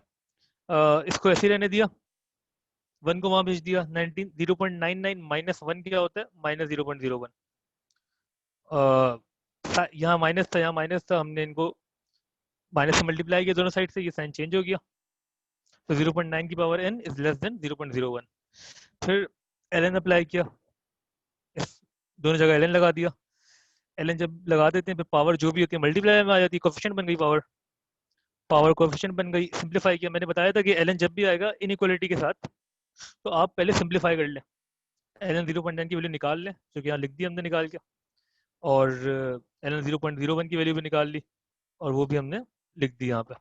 इसको ऐसे रहने दिया, 1 को वहाँ भेज दिया। 0.99 माइनस 1 क्या होता है? माइनस 0.01। यहाँ माइनस था, यहाँ माइनस था, हमने इनको माइनस से मल्टीप्लाई किया दोनों साइड से, ये साइन चेंज हो गया, तो 0.9 की power n is less than 0.01। फिर ln अप्लाई किया, इस दोनों जगह ln लगा दिया। ln जब लगा देते हैं फिर पावर जो भी होती है मल्टीप्लाई में आ जाती है, कोफिशिएंट बन गई, पावर कोफिशिएंट बन गई। सिंप्लीफाई किया, मैंने बताया था कि ln जब भी आएगा इनइक्वालिटी के साथ तो आप पहले सिंप्लीफाई कर लें। ln 0.9 की वैल्यू निकाल लें, जो कि यहाँ लिख दी हमने निकाल के, और ln 0.01 की वैल्यू भी निकाल ली, और वो भी हमने लिख दी यहाँ पे,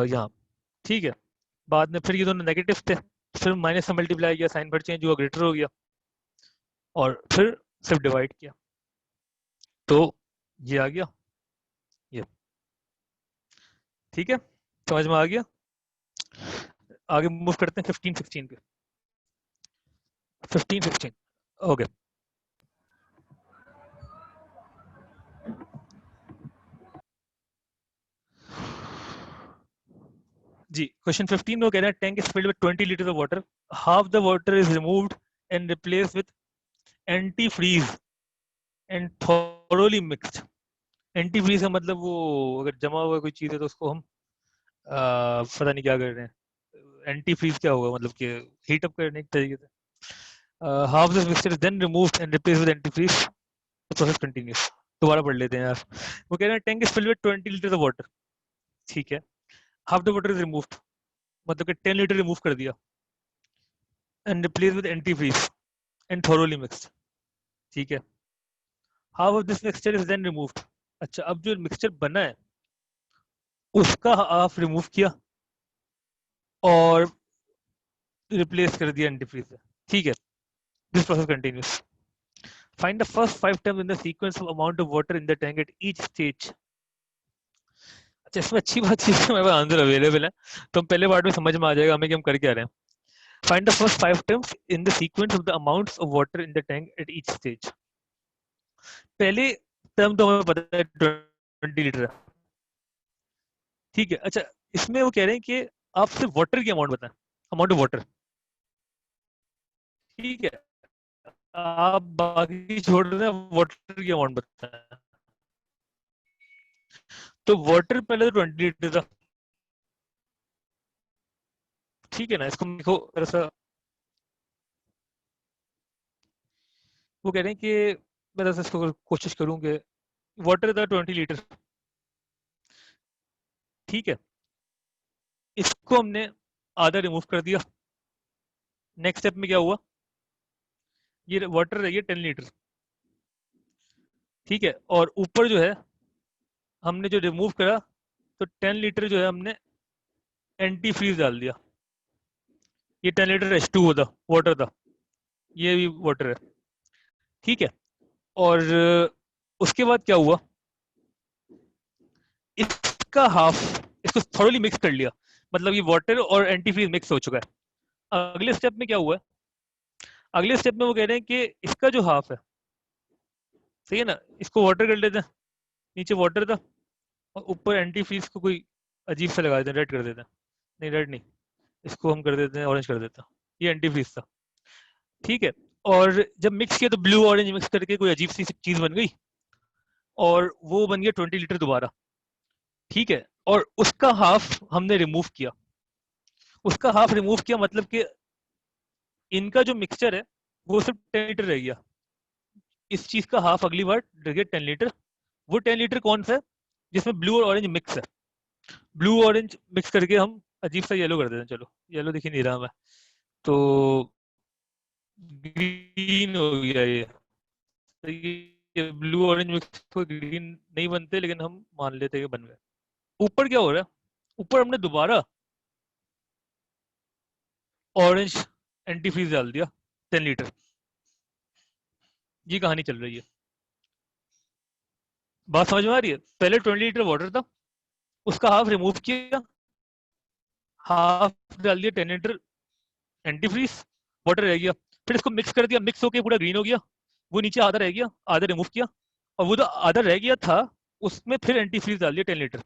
यहाँ, ठीक है। बाद में फिर ये दोनों नेगेटिव थे, फिर माइनस से मल्टीप्लाई किया, साइन पर चेंज हुआ, ग्रेटर हो गया, और फिर सिर्फ डिवाइड किया, तो ये आ गया, ये, ठीक है। समझ में आ गया? आगे मूव करते हैं 15 16 पे। 15 16 ओके। जी, क्वेश्चन 15 में कह रहा है tank is filled with 20 litres of water, half the water is removed and replaced with antifreeze and thoroughly mixed. Antifreeze का मतलब वो अगर जमा हुआ कोई चीज है तो उसको हम पता नहीं क्या कर रहे हैं। एंटी फ्रीज क्या होगा, मतलब कि हीट अप करने के तरीके से। Half this mixture is then removed and replaced with antifreeze, the process continues. दोबारा पढ़ लेते हैं यार। वो कह रहे हैं tank is filled with 20 litres of water, ठीक है। Half the water is removed, मतलब कि 10 लीटर रिमूव कर दिया, and replace with antifreeze and thoroughly mixed, ठीक है। Half of this mixture is then removed. अच्छा, अब जो मिक्सचर बना है उसका हाफ रिमूव किया और रिप्लेस कर दिया एंटी फ्रीज से, ठीक है। This process continuous. Find the first 5 terms in the sequence of amount of water in the tank at each stage. अच्छा, इसमें अच्छी बात ये है हमारे पास आंसर अवेलेबल है, तो हम पहले पार्ट में समझ में आ जाएगा हमें कि हम कर क्या रहे हैं. Find the first 5 terms in the sequence of the amounts of water in the tank at each stage. पहले टर्म तो हमें पता है 20 लीटर है, ठीक है. अच्छा, इसमें वो कह रहे हैं कि आप सिर्फ वाटर की अमाउंट बताएं, अमाउंट ऑफ वाटर, ठीक है. आप बाकी छोड़ दें, वाटर की अमाउंट बताएं. तो वाटर पहले तो 20 लीटर था, ठीक है ना. इसको देखो ऐसा, वो कह रहे हैं कि मैं ऐसा इसको कोशिश करूं कि वाटर था 20 लीटर, ठीक है. इसको हमने आधा रिमूव कर दिया. नेक्स्ट स्टेप में क्या हुआ, ये वाटर रही है 10 लीटर, ठीक है. और ऊपर जो है हमने जो रिमूव करा, तो 10 लीटर जो है हमने एंटी फ्रीज डाल दिया. ये 10 लीटर H2O था, वाटर था, ये भी वाटर है, ठीक है. और उसके बाद क्या हुआ, इसका हाफ, इसको थोड़ी मिक्स कर लिया, मतलब ये वाटर और एंटी फ्रीज मिक्स हो चुका है. अगले स्टेप में क्या हुआ है, अगले स्टेप में वो कह रहे हैं कि इसका जो हाफ है, सही है ना, इसको वाटर कर लेते हैं, नीचे वाटर था और ऊपर एंटी फ्रीज को कोई अजीब सा लगा देते हैं, रेड कर देते हैं, नहीं रेड नहीं, इसको हम कर देते हैं ऑरेंज कर देते हैं, ये एंटी फ्रीज था, ठीक है. और जब मिक्स किया तो ब्लू ऑरेंज मिक्स करके कोई अजीब सी चीज बन गई और वो बन गया 20 लीटर दोबारा, ठीक है. और उसका हाफ हमने रिमूव किया, उसका हाफ रिमूव किया, मतलब कि इनका जो मिक्सचर है वो सिर्फ 10 लीटर रह गया. इस चीज का हाफ अगली बार रह गया 10 लीटर. वो 10 लीटर कौन सा है, जिसमें ब्लू और ऑरेंज मिक्स है. ब्लू ऑरेंज मिक्स करके हम अजीब सा येलो कर देते हैं, चलो येलो दिख ही नहीं रहा मैं, तो ग्रीन हो गया ये. तो ये ब्लू ऑरेंज मिक्स को ग्रीन नहीं बनते, लेकिन हम मान लेते हैं कि बन गए. ऊपर क्या हो रहा है, ऊपर हमने दोबारा ऑरेंज एंटी फ्रीज डाल दिया 10 लीटर. ये कहानी चल रही है, बात समझ में आ रही है. पहले 20 लीटर वाटर था, उसका हाफ रिमूव किया, हाफ डाल दिया 10 लीटर एंटी फ्रीज, वाटर रह गया. फिर इसको मिक्स कर दिया, मिक्स होके पूरा ग्रीन हो गया, वो नीचे आधा रह गया, आधा रिमूव किया, और वो जो आधा रह गया था उसमें फिर एंटी फ्रीज डाल दिया 10 लीटर,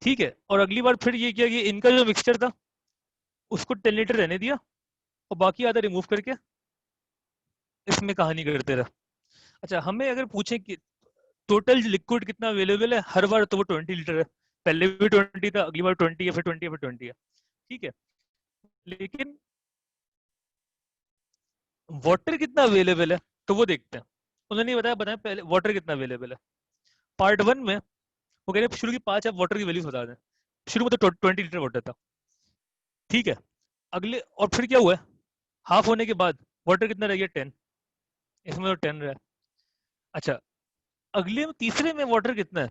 ठीक है. और अगली बार फिर ये किया कि इनका जो मिक्सचर था उसको 10 लीटर रहने दिया और बाकी आधा रिमूव करके इसमें कहानी करते रहा. अच्छा, हमें अगर पूछे कि टोटल लिक्विड कितना अवेलेबल है हर बार, तो वो 20 लीटर है. पहले भी 20 था, अगली बार 20 है, फिर 20 है, फिर 20 है, ठीक है. लेकिन वाटर कितना अवेलेबल है तो वो देखते हैं. उन्होंने बताया बताया पहले वाटर कितना अवेलेबल है. पार्ट 1 में वो कह रहे शुरू की 5 आप वाटर की वैल्यूज बता दें. शुरू में तो 20 लीटर वाटर था, ठीक है. अगले और फिर क्या हुआ है, हाफ होने के बाद वाटर कितना रह गया 10, इसमें तो 10 रहा है. अच्छा, अगले में तीसरे में वाटर कितना है,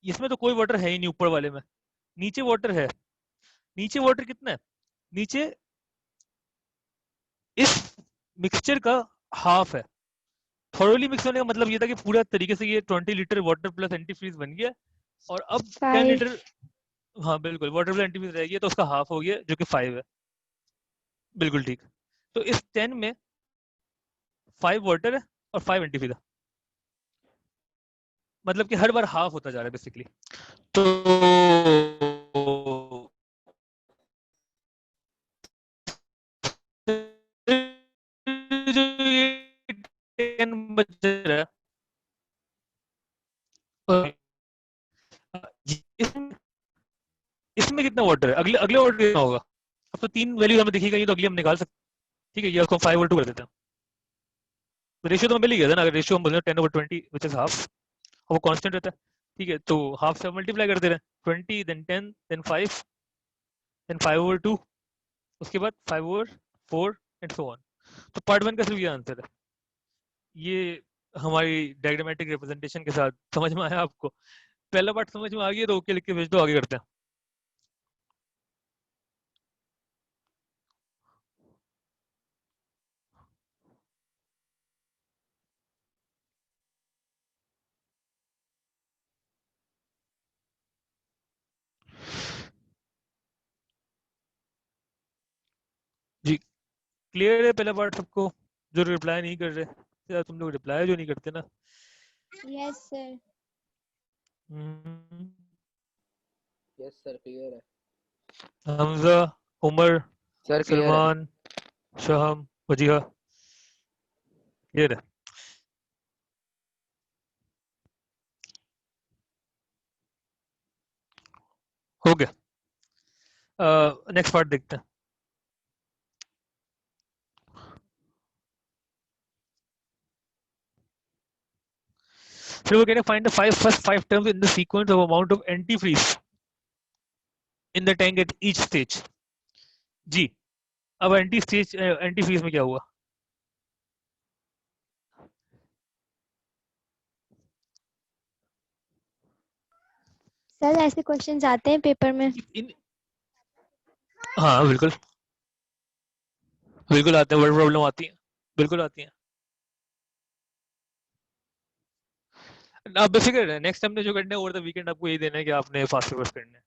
इसमें तो कोई वाटर है ही नहीं ऊपर वाले में, नीचे वाटर है. नीचे वाटर कितना है, नीचे इस मिक्सचर का हाफ है. थॉरोली मिक्स होने का मतलब ये था कि पूरा तरीके से ये 20 litres water plus antifreeze बन गया, और अब 10 5 लीटर, हाँ बिल्कुल, वाटर प्लस एंटी फ्रीज रह गया, तो उसका हाफ हो गया जो कि 5 है. बिल्कुल ठीक. तो इस 10 में 5 वाटर है और 5 एंटी फ्रीज है, मतलब कि हर बार हाफ होता जा रहा है बेसिकली. तो जो ये 10 बच रहा है, इसमें इसमें कितना वाटर है, अगले अगले वाटर कितना होगा. अब तो 3 वैल्यू हमें दिखेगा, ये तो अगली हम निकाल सकते हैं, ठीक है. ये उसको 5 और 2 कर देते हैं. रेशियो तो मिल ही गया था ना, अगर रेशियो हम बोल रहे हैं 10/20 विच इज हाफ, और वो कांस्टेंट रहता है, ठीक है. तो हाफ से मल्टीप्लाई कर दे रहे हैं, 20 देन 10 देन 5 देन 5/2, उसके बाद 5/4 एंड सो ऑन. तो पार्ट 1 का सिर्फ ये आंसर है. ये हमारी डायग्रामेटिक रिप्रेजेंटेशन के साथ समझ में आया आपको. पहला पार्ट समझ में आ गया तो ओके लिख के भेज दो, आगे करते हैं. क्लियर है पहला पार्ट सबको, जो रिप्लाई नहीं कर रहे? यार तुम लोग रिप्लाई जो नहीं करते ना। Yes sir. Yes sir clear है हमजा, उमर, सर क्लियर है सलमान, शहम, वजीहा, क्लियर है? हो गया। नेक्स्ट पार्ट देखते हैं। फिर वो कह रहे हैं find the first five terms in the sequence of amount of antifreeze in the tank at each stage. जी, अब एंटीफ्रीज में क्या हुआ? सर ऐसे क्वेश्चंस आते हैं पेपर में। हाँ बिल्कुल बिल्कुल आते हैं, वर्ड प्रॉब्लम आती है, बिल्कुल आती है। आप बेफिक्र है, नेक्स्ट टाइम ने जो करना है ओवर द वीकेंड आपको यही देना है कि आपने फास्ट पेपर्स करने हैं।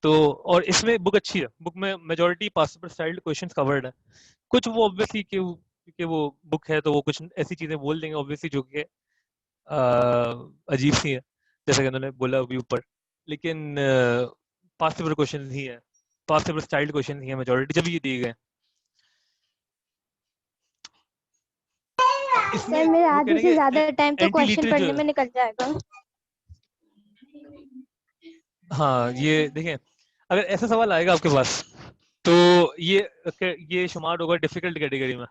तो और इसमें बुक अच्छी है, बुक में majority past paper style questions covered है। कुछ वो ऑब्वियसली कि वो बुक है तो वो कुछ ऐसी चीजें बोल देंगे ऑब्वियसली जो कि अजीब सी है, जैसा कि उन्होंने बोला अभी ऊपर। लेकिन पास्ट पेपर क्वेश्चन ही है, पास्ट पेपर स्टाइल क्वेश्चन ही है मेजॉरिटी जब ये दिए गए। सर मेरे आधे से ज्यादा टाइम तो एंटी क्वेश्चन पढ़ने लिटरेचर, में निकल जाएगा। हाँ ये देखें, अगर ऐसा सवाल आएगा आपके पास तो ये शुमार होगा डिफिकल्ट कैटेगरी में।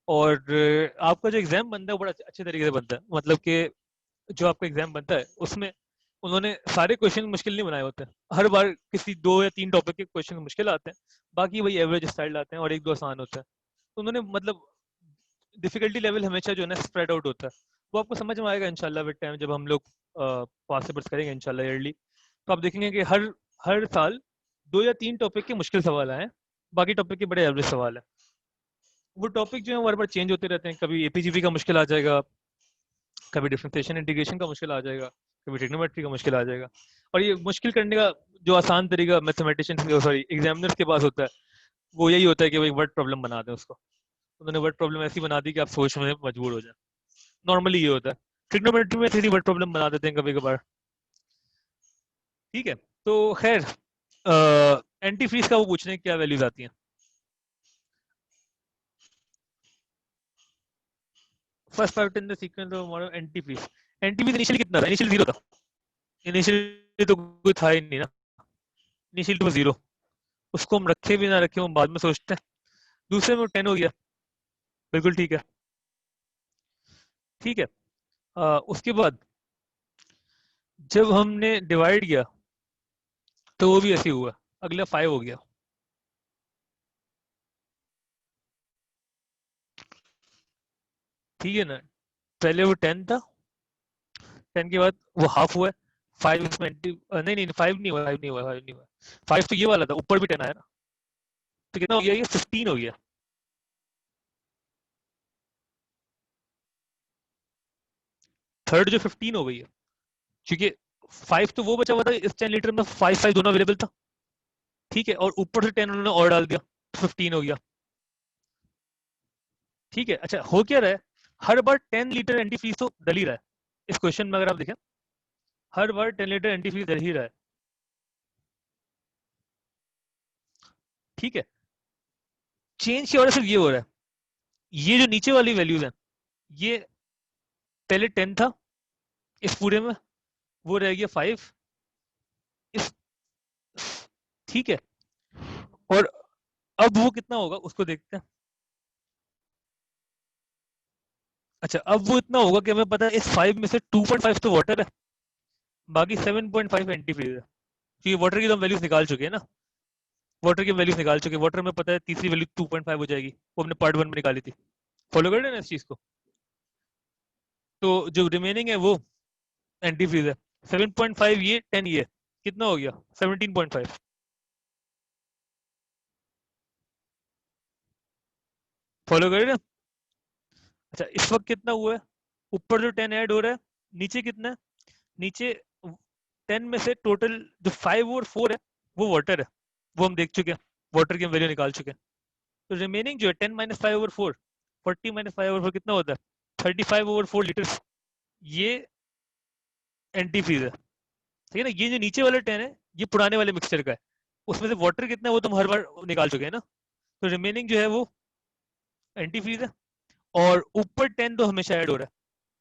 और आपका जो एग्जाम बनता है वो बड़ा अच्छे तरीके से बनता है, मतलब कि जो आपका एग्जाम बनता है उसमें उन्होंने सारे क्वेश्चन मुश्किल नहीं बनाए होते हैं। हर बार किसी 2 या 3 टॉपिक के क्वेश्चन मुश्किल आते हैं, बाकी वही एवरेज स्टाइल आते हैं और 1-2 आसान होते हैं। तो उन्होंने मतलब डिफिकल्टी लेवल हमेशा जो है ना स्प्रेड आउट होता है। वो आपको समझ में आएगा इंशाल्लाह विद टाइम, जब हम लोग पास पेपर्स करेंगे इंशाल्लाह ईयरली। तो आप देखेंगे कि हर साल 2 या 3 टॉपिक के मुश्किल सवाल आए, बाकी टॉपिक के बड़े एवरेज सवाल है। वो टॉपिक जो है वो हर बार चेंज होते रहते हैं, कभी एपीजीपी का मुश्किल आ जाएगा, कभी डिफरेंशिएशन इंटीग्रेशन का मुश्किल आ जाएगा, कभी ट्रिग्नोमेट्री का मुश्किल आ जाएगा। और ये मुश्किल करने का जो आसान तरीका मैथमेटिशियन सॉरी एग्जामिनर्स के पास होता है वो यही होता है कि भाई वर्ड प्रॉब्लम बना दें उसको। उन्होंने वर्ड प्रॉब्लम ऐसी बना दी कि आप सोच में मजबूर हो जाए। नॉर्मली ये होता है, ट्रिग्नोमेट्री में सीधी वर्ड प्रॉब्लम बना देते हैं कभी कभार। ठीक है, तो खैर एंटी फ्रीज का वो पूछने की क्या वैल्यूज आती हैं। First part in the sequence of model antifreeze. Antifreeze initially कितना था? इनिशियल 0 था। इनिशियली तो कोई था ही नहीं ना, इनिशियल तो 0। उसको हम रखे भी ना रखे हम बाद में सोचते हैं। दूसरे में 10 हो गया, बिल्कुल ठीक है। ठीक है, उसके बाद जब हमने डिवाइड किया तो वो भी ऐसे हुआ, अगला 5 हो गया। ठीक है ना, पहले वो 10 था, 10 के बाद वो हाफ हुआ, 5 इसमें नहीं 5 नहीं हुआ, 5 नहीं हुआ, 5 नहीं हुआ। 5 तो ये वाला था, ऊपर भी 10 आया ना, तो कितना हो गया? ये 15 हो गया। थर्ड जो 15 हो गई है, क्योंकि 5 तो वो बचा हुआ था, इस 10 लीटर में 5 दोनों अवेलेबल था। ठीक है, और ऊपर से 10 उन्होंने और डाल दिया, 15 हो गया। ठीक है, अच्छा हो क्या रहा है, हर बार 10 लीटर एंटी फ्रीज तो डल ही रहा है। इस क्वेश्चन में अगर आप देखें, हर बार 10 लीटर एंटी फ्रीज डल ही रहा है। ठीक है, चेंज की वजह सिर्फ ये हो रहा है, ये जो नीचे वाली वैल्यूज हैं, ये पहले 10 था इस पूरे में, वो रह गया 5 इस। ठीक है, और अब वो कितना होगा उसको देखते हैं। अच्छा, अब वो इतना होगा कि हमें पता है इस 5 में से 2.5 तो वाटर है, बाकी 7.5 एंटी फ्रीज है। क्योंकि वाटर की तो हम वैल्यूज निकाल चुके हैं ना, वाटर की वैल्यूज निकाल चुके हैं। वाटर में पता है तीसरी वैल्यू 2.5 हो जाएगी, वो हमने पार्ट 1 में निकाली थी। फॉलो कर रहे हैं ना इस चीज को? तो जो रिमेनिंग है वो एंटी फ्रीज है। 7.5 ये, 10 ये, कितना हो गया? 17.5। फॉलो कर रहे हैं? अच्छा, इस वक्त कितना हुआ है? ऊपर जो 10 ऐड हो रहा है, नीचे कितना है? नीचे 10 में से टोटल जो 5 और 4 है वो वाटर है, वो हम देख चुके हैं, वाटर की हम वैल्यू निकाल चुके हैं। तो रिमेनिंग जो है 10 माइनस 5/4, 40 माइनस 5/4 कितना होता है 35/4 लीटर्स। ये एंटी फ्रीज है, ठीक है ना। ये जो नीचे वाला 10 है ये पुराने वाले मिक्सचर का है, उसमें से वाटर कितना है वो तुम हर बार निकाल चुके हैं ना। तो रिमेनिंग जो है वो एंटी फ्रीज है, और ऊपर 10 तो हमेशा ऐड हो रहा है।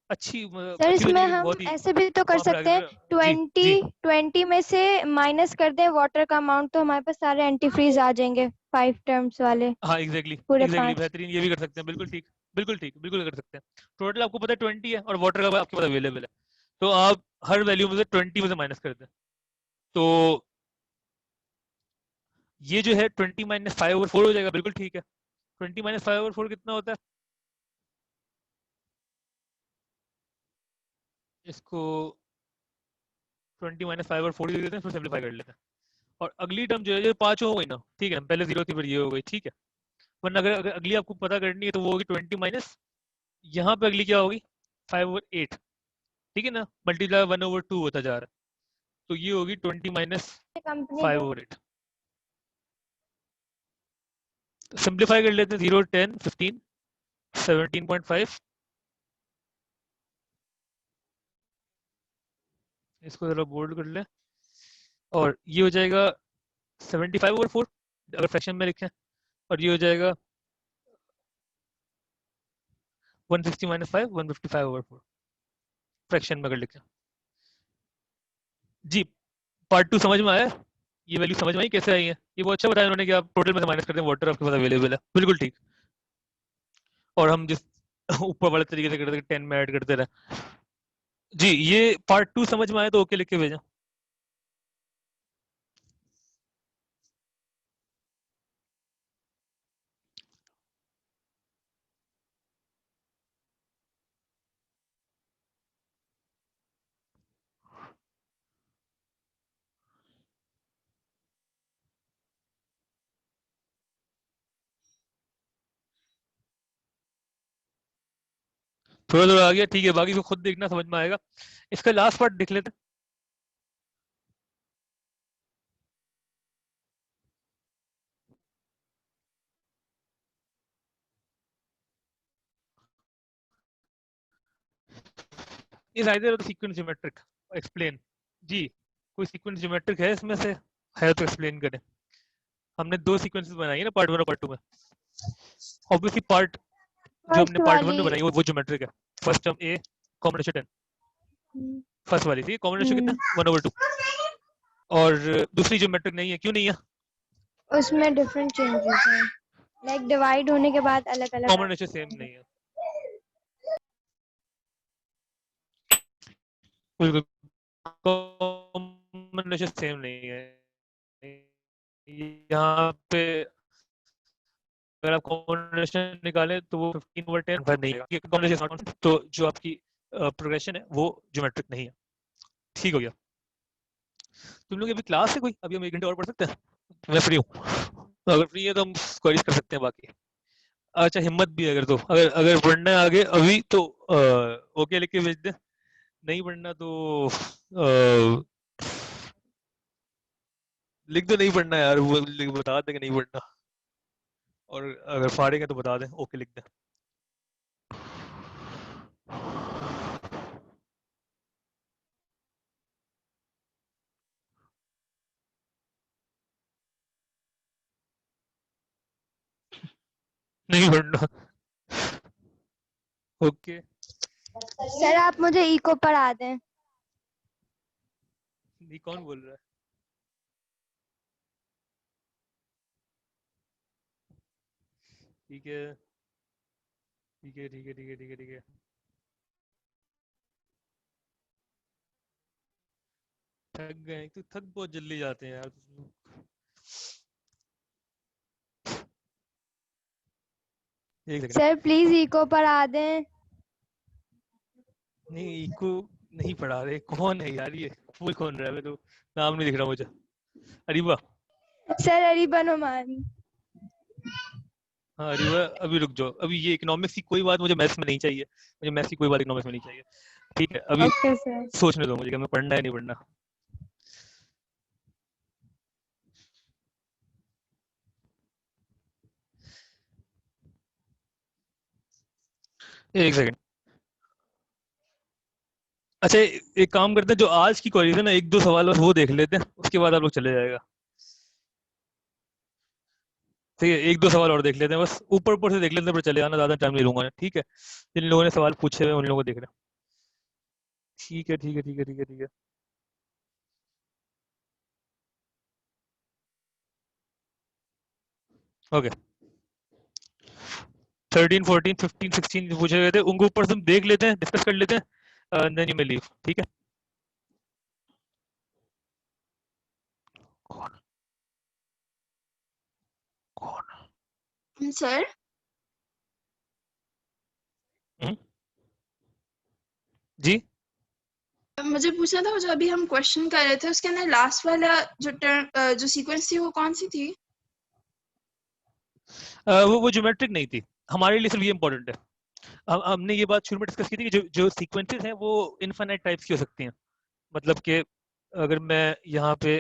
अच्छी सर अच्छी इसमें बनेगी, हम बहुत ही ऐसे भी तो कर वहाँ पर सकते हैं, जी 20 में से माइनस कर दें वाटर का अमाउंट, तो हमारे पास सारे एंटी फ्रीज आ जाएंगे 5 टर्म्स वाले, हाँ एग्जैक्टली पूरे एग्जैक्टली 5। बेहतरीन, ये भी कर सकते हैं, बिल्कुल ठीक बिल्कुल ठीक बिल्कुल कर सकते हैं। टोटल आपको पता है 20 है और वाटर का आपके पास अवेलेबल है, तो आप हर वैल्यू में से 20 में से माइनस कर दें। तो ये जो है 20 माइनस 5/4 हो जाएगा, बिल्कुल ठीक है। 20 माइनस 5/4 कितना होता है, इसको 20 माइनस 5/4 दे देते हैं, फिर सिंप्लीफाई कर लेते हैं। और अगली टर्म जो है 5 हो गई ना, ठीक है, पहले 0 थी फिर ये हो गई, ठीक है। वरना अगर अगली आपको पता करनी है तो वो होगी 20 माइनस, यहाँ पे अगली क्या होगी 5/8, ठीक है ना, मल्टीप्लाई 1/2 होता जा रहा है, तो ये होगी 20 माइनस कंपनी 5/8। सिंप्लीफाई कर लेते हैं, 0 10 15 17.5, इसको जरा बोल्ड कर ले, और ये हो जाएगा 75/4 अगर फ्रैक्शन में लिखें, और ये हो जाएगा 160 माइनस 5 155/4 फ्रैक्शन में अगर लिखें। जी पार्ट 2 समझ में आया, ये वैल्यू समझ में आई कैसे आई है, ये बहुत अच्छा बताया उन्होंने कि आप टोटल में से माइनस करते हैं, वाटर आपके पास अवेलेबल है, बिल्कुल ठीक। और हम जिस ऊपर वाले तरीके से करते 10 में ऐड करते रहे। जी ये पार्ट 2 समझ में आया तो ओके लिख के भेजा। थोड़ा थोड़ा आ गया, ठीक है, बाकी को खुद देखना, समझ में आएगा। इसका लास्ट पार्ट देख लेते हैं। इस आइदर सीक्वेंस ज्योमेट्रिक एक्सप्लेन। जी कोई सीक्वेंस ज्योमेट्रिक है इसमें से, है तो एक्सप्लेन करें। हमने 2 सीक्वेंसेस बनाई है ना, पार्ट 1 और पार्ट 2 में। ऑब्वियसली पार्ट जो फर्स्ट हमने पार्ट 1 वाली। में बनाई वो ज्योमेट्रिक है। First term a combination 10, first वाली थी कॉम्बिनेशन कितना 1/2, और दूसरी ज्योमेट्रिक नहीं है, क्यों नहीं है, उसमें डिफरेंट चेंजेस हैं, लाइक डिवाइड होने के बाद अलग अलग कॉम्बिनेशन सेम नहीं है, बिल्कुल कॉम्बिनेशन सेम नहीं है। यहाँ पे अगर आप कॉम्बिनेशन निकालें तो वो 15/10 नहीं है, कॉम्बिनेशन, तो जो आपकी प्रोग्रेशन है वो ज्योमेट्रिक नहीं है। ठीक हो गया। तुम लोग अभी क्लास है कोई, अभी हम 1 घंटे और पढ़ सकते हैं, मैं फ्री हूँ, अगर फ्री है तो हम क्वेरीज कर सकते हैं बाकी। अच्छा हिम्मत भी है अगर, तो अगर अगर पढ़ना है आगे अभी तो ओके लिख के भेज दे, नहीं पढ़ना तो लिख दो नहीं पढ़ना यार, वो बता दे कि नहीं पढ़ना, और अगर फाड़ेंगे तो बता दें ओके लिख दें। नहीं पढ़ना ओके। सर आप मुझे इको पढ़ा दें। ये कौन बोल रहा है, ठीक है ठीक है ठीक है ठीक है ठीक है ठीक है। थक गए तो थक बहुत जल्दी जाते हैं यार तुम लोग। एक सेकंड, सर प्लीज इको पढ़ा दें। नहीं इको नहीं पढ़ा रहे, कौन है यार ये, फूल कौन रहा है, मैं तो नाम नहीं दिख रहा मुझे, अरीबा। Sir अरीबन Oman. हाँ अरीबा, अभी रुक जाओ, अभी ये इकोनॉमिक्स की कोई बात मुझे मैथ्स में नहीं चाहिए, मुझे मैथ्स की कोई बात इकोनॉमिक्स में नहीं चाहिए, ठीक है। अभी ओके सर। सोचने दो मुझे कि मैं पढ़ना है नहीं पढ़ना। एक सेकंड। अच्छा एक काम करते हैं, जो आज की क्वेरीज है ना, एक दो सवाल बस वो देख लेते हैं, उसके बाद आप लोग चले जाएगा। ठीक है, एक दो सवाल और देख लेते हैं, बस ऊपर ऊपर से देख लेते हैं, फिर चले जाना, ज्यादा टाइम नहीं लूंगा। ठीक है, जिन लोगों ने सवाल पूछे हुए उन लोगों को देख रहे हैं। ठीक है ठीक है ठीक है ठीक है ठीक है। ओके, 13 14 15 16 पूछे गए थे, उनको ऊपर से हम देख लेते हैं, डिस्कस कर लेते हैं, देन यू मे लीव। ठीक है। कौन कौन सर हम्म? जी मुझे पूछना था, वो जो अभी हम क्वेश्चन कर रहे थे उसके अंदर लास्ट वाला जो टर्म जो सीक्वेंस थी वो कौन सी थी? वो ज्योमेट्रिक नहीं थी, हमारे लिए सिर्फ ये इंपॉर्टेंट है। हमने ये बात शुरू में डिस्कस की थी कि जो सीक्वेंसेस हैं वो इनफाइनाइट टाइप्स की हो सकती हैं। मतलब कि अगर मैं यहाँ पे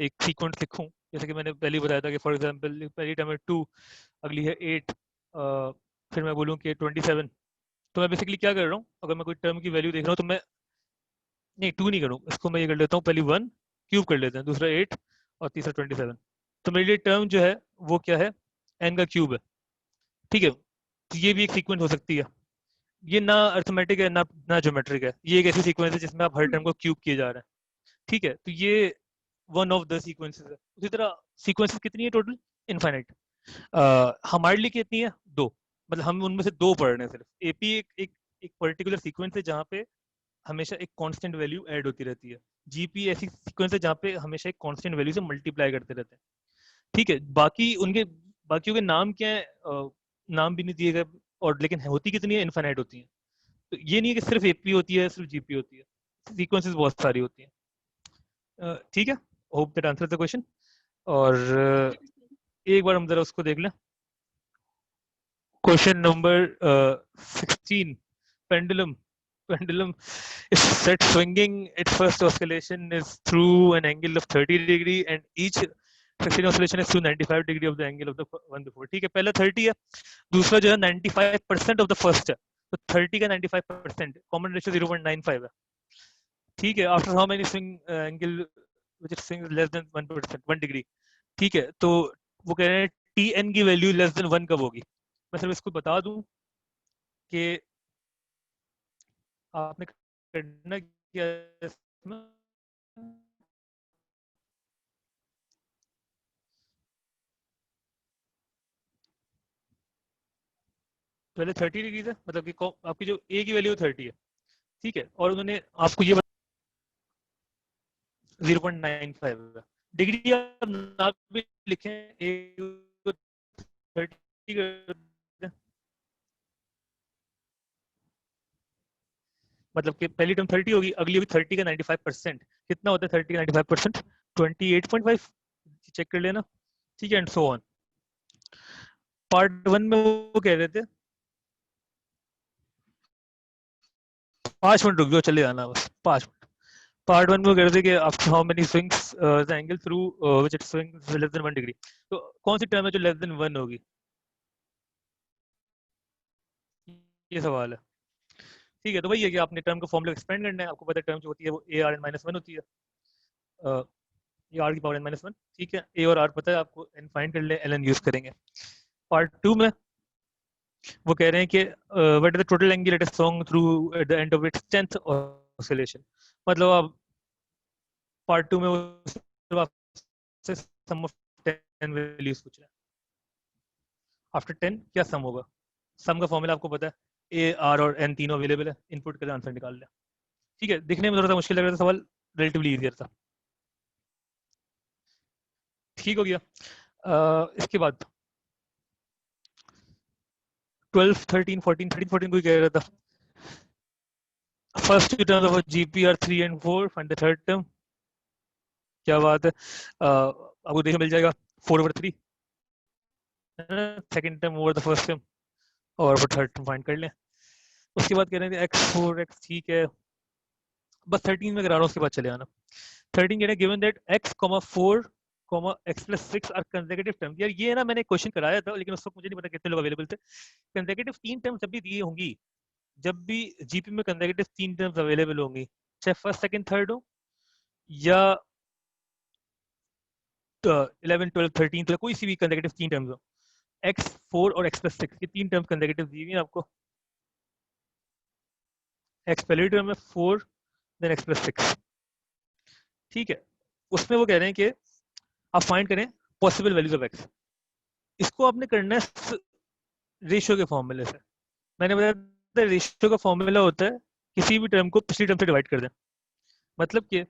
एक सीक्वेंस लिखूं, जैसे कि मैंने पहले बताया था कि फॉर एग्जांपल पहली टर्म है 2, अगली है 8, फिर मैं बोलूँ कि 27, तो मैं बेसिकली क्या कर रहा हूँ, अगर मैं कोई टर्म की वैल्यू देख रहा हूँ तो मैं नहीं 2 नहीं करूँ, इसको मैं ये कर लेता हूँ, पहली 1 क्यूब कर लेते हैं, दूसरा 8 और तीसरा 27। तो मेरे लिए टर्म जो है वो क्या है, n का क्यूब है। ठीक है, तो ये भी एक सीक्वेंस हो सकती है। ये ना अर्थमेटिक है ना ज्योमेट्रिक है, ये एक ऐसी सीक्वेंस है जिसमें आप हर टर्म को क्यूब किए जा रहे हैं। ठीक है, तो ये वन ऑफ द सीक्वेंसेस है। उसी तरह सीक्वेंसेस कितनी है टोटल, इनफाइनाइट। हमारे लिए कितनी है, 2, मतलब हम उनमें से 2 पढ़ रहे हैं सिर्फ। एपी एक पर्टिकुलर सीक्वेंस है जहाँ पे हमेशा एक कांस्टेंट वैल्यू ऐड होती रहती है। जीपी ऐसी सीक्वेंस है जहाँ पे हमेशा एक कांस्टेंट वैल्यू से मल्टीप्लाई करते रहते हैं। ठीक है, बाकियों के नाम क्या है, नाम भी नहीं दिए गए, और लेकिन होती कितनी है, इनफाइनाइट होती है। तो ये नहीं है कि सिर्फ एपी होती है, सिर्फ जीपी होती है, सीक्वेंसेस बहुत सारी होती हैं। ठीक है, hope that answer the question. और एक बार हम जरा उसको देख लें, question number 16, pendulum is set swinging. Its first oscillation is through an angle of 30 degree and each succeeding oscillation is through 95 degree of the angle of the one before. ठीक है, पहला 30 है, दूसरा जो है 95% of the first है, तो 30 का 95% कॉमन रेशियो 0.95 है। ठीक है, after how many swing angle which is swing less than 1%, 1 degree. ठीक है, तो वो कह रहे हैं टी एन की वैल्यू लेस देन 1 कब होगी। मैं सिर्फ इसको बता दूं कि आपने करना क्या है इसमें, पहले 30 डिग्रीज है, मतलब कि आपकी जो ए की वैल्यू 30 है। ठीक है, और उन्होंने आपको ये 0.95 है। डिग्री आप ना भी लिखें, ए 30 मतलब कि पहली टर्म 30 होगी, अगली होगी 30 का 95%। कितना होता है 30 का 95%, 28.5, चेक कर लेना। ठीक है, एंड सो ऑन। पार्ट 1 में वो कह रहे थे, 5 मिनट रुक जाओ, चले जाना बस 5 मिनट। पार्ट 1 में वो कह रहे थे कि after how many swings the angle through which it swings less than 1 degree. तो कौन सी टर्म है जो लेस देन 1 होगी, ये सवाल है। ठीक है, तो वही है कि आपने टर्म का फॉर्मूला एक्सपेंड करना है। आपको पता है टर्म जो होती है वो ए आर एन माइनस 1 होती है, ये आर की पावर एन माइनस 1। ठीक है, ए और आर पता है आपको, एन फाइंड कर ले, एल एन यूज करेंगे। पार्ट 2 में वो कह रहे हैं कि what is the total angle it is swung through at the end of its 10th oscillation. मतलब आप पार्ट 2 में वो आपसे सम ऑफ 10 वैल्यूज पूछ रहे हैं, आफ्टर 10 क्या सम होगा। सम का फॉर्मूला आपको पता है, ए आर और एन तीनों अवेलेबल है, इनपुट करके आंसर निकाल लिया। ठीक है, दिखने में थोड़ा सा मुश्किल लग रहा था सवाल, रिलेटिवली इजियर था। ठीक हो गया। इसके बाद 12 13 14 13 14 कोई कह रहा था, first two terms of GP are 3 and 4, find the third term. क्या बात है, आपको देखने मिल जाएगा 4/3, second term over the first term, और वो थर्ड टर्म फाइंड कर लें। उसके बाद कह रहे हैं x4 x, ठीक है, बस 13 में करा रहा हूँ, उसके बाद चले आना। 13 कह रहे हैं given that x, 4 comma x plus 6 are consecutive term. यार ये ना मैंने क्वेश्चन कराया था लेकिन उस वक्त मुझे नहीं पता कितने लोग अवेलेबल थे। कंसेक्यूटिव 3 टर्म्स जब भी दी होंगी, जब भी जीपी में कंसेक्यूटिव 3 टर्म्स अवेलेबल होंगी, चाहे फर्स्ट सेकंड थर्ड हो या 11 12 13 तो कोई सी भी कंसेक्यूटिव 3 टर्म्स हो, x 4 और x प्लस 6 ये 3 टर्म्स कंसेक्यूटिव दी हुई हैं आपको। x पहली टर्म है 4 देन x प्लस 6, ठीक है। उसमें वो कह रहे हैं कि आप फाइंड करें पॉसिबल वैल्यूज ऑफ x। इसको आपने करना है रेशियो के फॉर्मूले से। मैंने बताया था रेशियो का फॉर्मूला होता है किसी भी टर्म को पिछली टर्म से डिवाइड कर दें। मतलब कि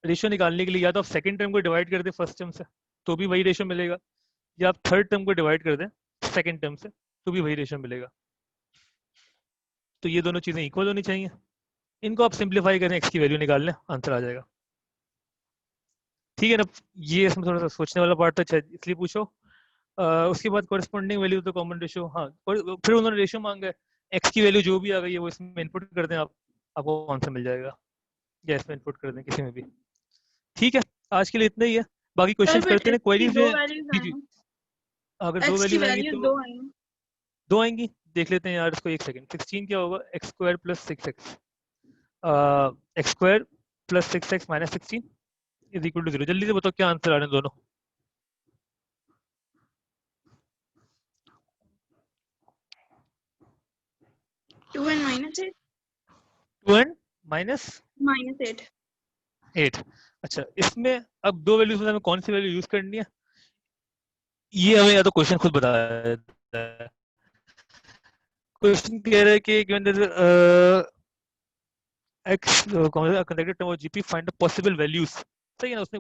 रेशियो निकालने के लिए या तो आप सेकंड टर्म को डिवाइड कर दें फर्स्ट टर्म से तो भी वही रेशियो मिलेगा, या आप थर्ड टर्म को डिवाइड कर दें सेकंड टर्म से तो भी वही रेशियो मिलेगा। तो ये दोनों चीजें इक्वल होनी चाहिए। इनको आप सिंप्लीफाई करें, x की वैल्यू निकाल लें, आंसर आ जाएगा। ठीक है ना, ये इसमें थोड़ा सा सोचने वाला पार्ट था इसलिए पूछो। उसके बाद कोरिस्पोंडिंग वैल्यू तो कॉमन रेशियो, हाँ फिर उन्होंने रेशियो मांगा है, x की वैल्यू जो भी आ गई है वो इसमें इनपुट कर दें आप, आपको आंसर मिल जाएगा, या इसमें इनपुट कर दें किसी में भी। ठीक है, आज के लिए इतना ही है, बाकी क्वेश्चंस करते हैं। क्वेरीज दो हैं वैल्यूज जी हैं जी, ना, अगर दो x की वैल्यूज आएंगी वैल्यू तो दो हैं। दो आएंगी, देख लेते हैं यार इसको एक सेकंड। 16 क्या होगा, x square plus 6x, x square plus 6x minus 16 is equal to 0। जल्दी से बताओ क्या आंसर आ रहे हैं दोनों। 2 and -8 2 एंड माइनस -8। 8। अच्छा, इसमें अब दो वैल्यूज में हमें कौन सी वैल्यू यूज करनी है, ये हमें या तो क्वेश्चन खुद बता देता है। क्वेश्चन कह रहा है कि given that x consecutive term of GP find the possible values. सही है ना, उसने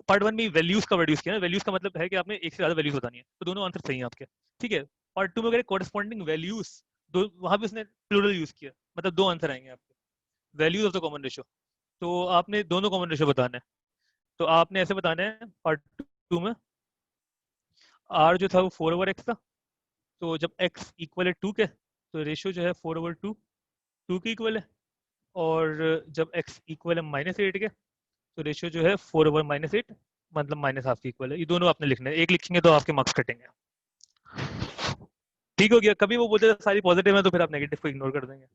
पार्ट 1 में वैल्यूज का वर्ड यूज किया ना, वैल्यूज का मतलब है कि आपने एक से ज्यादा वैल्यूज बतानी है, तो दोनों आंसर सही हैं आपके। ठीक है, पार्ट 2 में अगर कोरिस्पोंडिंग वैल्यूज, दो वहां पे उसने प्लूरल यूज किया, मतलब दो आंसर आएंगे आपके, values of the common ratio. तो आपने दोनों कॉमन रेशियो बताना है, तो आपने ऐसे बताना है पार्ट 2 में r जो था वो 4/x था, तो जब x इक्वल है 2 के तो रेशियो जो है 4/2 2 के इक्वल है, और जब x इक्वल है -8 के तो रेशियो जो है 4/-8 मतलब -12 के इक्वल है। ये दोनों आपने लिखने हैं, एक लिखेंगे तो आपके मार्क्स कटेंगे। ठीक हो गया। कभी वो बोलते सारी पॉजिटिव है तो फिर आप नेगेटिव को इग्नोर कर देंगे।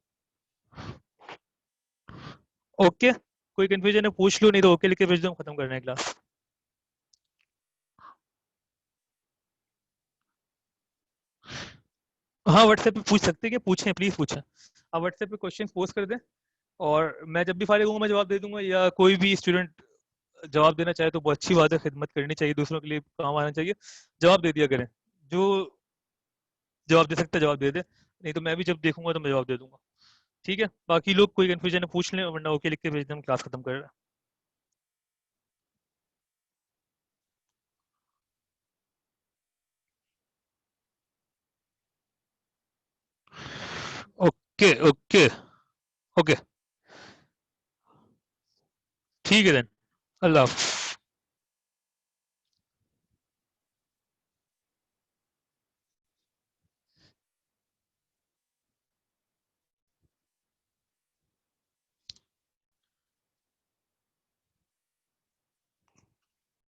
ओके, कोई कंफ्यूजन है पूछ लो, नहीं तो ओके लिख के भेज दो, खत्म करना है क्लास। हाँ व्हाट्सएप पे पूछ सकते हैं, कि पूछें प्लीज पूछें, आप व्हाट्सएप पे क्वेश्चन पोस्ट कर दें और मैं जब भी फारिग हूँ मैं जवाब दे दूंगा, या कोई भी स्टूडेंट जवाब देना चाहे तो बहुत अच्छी बात है, खिदमत करनी चाहिए, दूसरों के लिए काम आना चाहिए, जवाब दे दिया करें। जो जवाब दे सकता है जवाब दे दे, नहीं तो मैं भी जब देखूंगा तो मैं जवाब दे दूंगा। ठीक है, बाकी लोग कोई कंफ्यूजन है पूछ लें, वरना ओके लिख के भेज दें, हम क्लास खत्म कर रहे हैं। ओके ओके ओके, ठीक है देन, अल्लाह हाफ़िज़।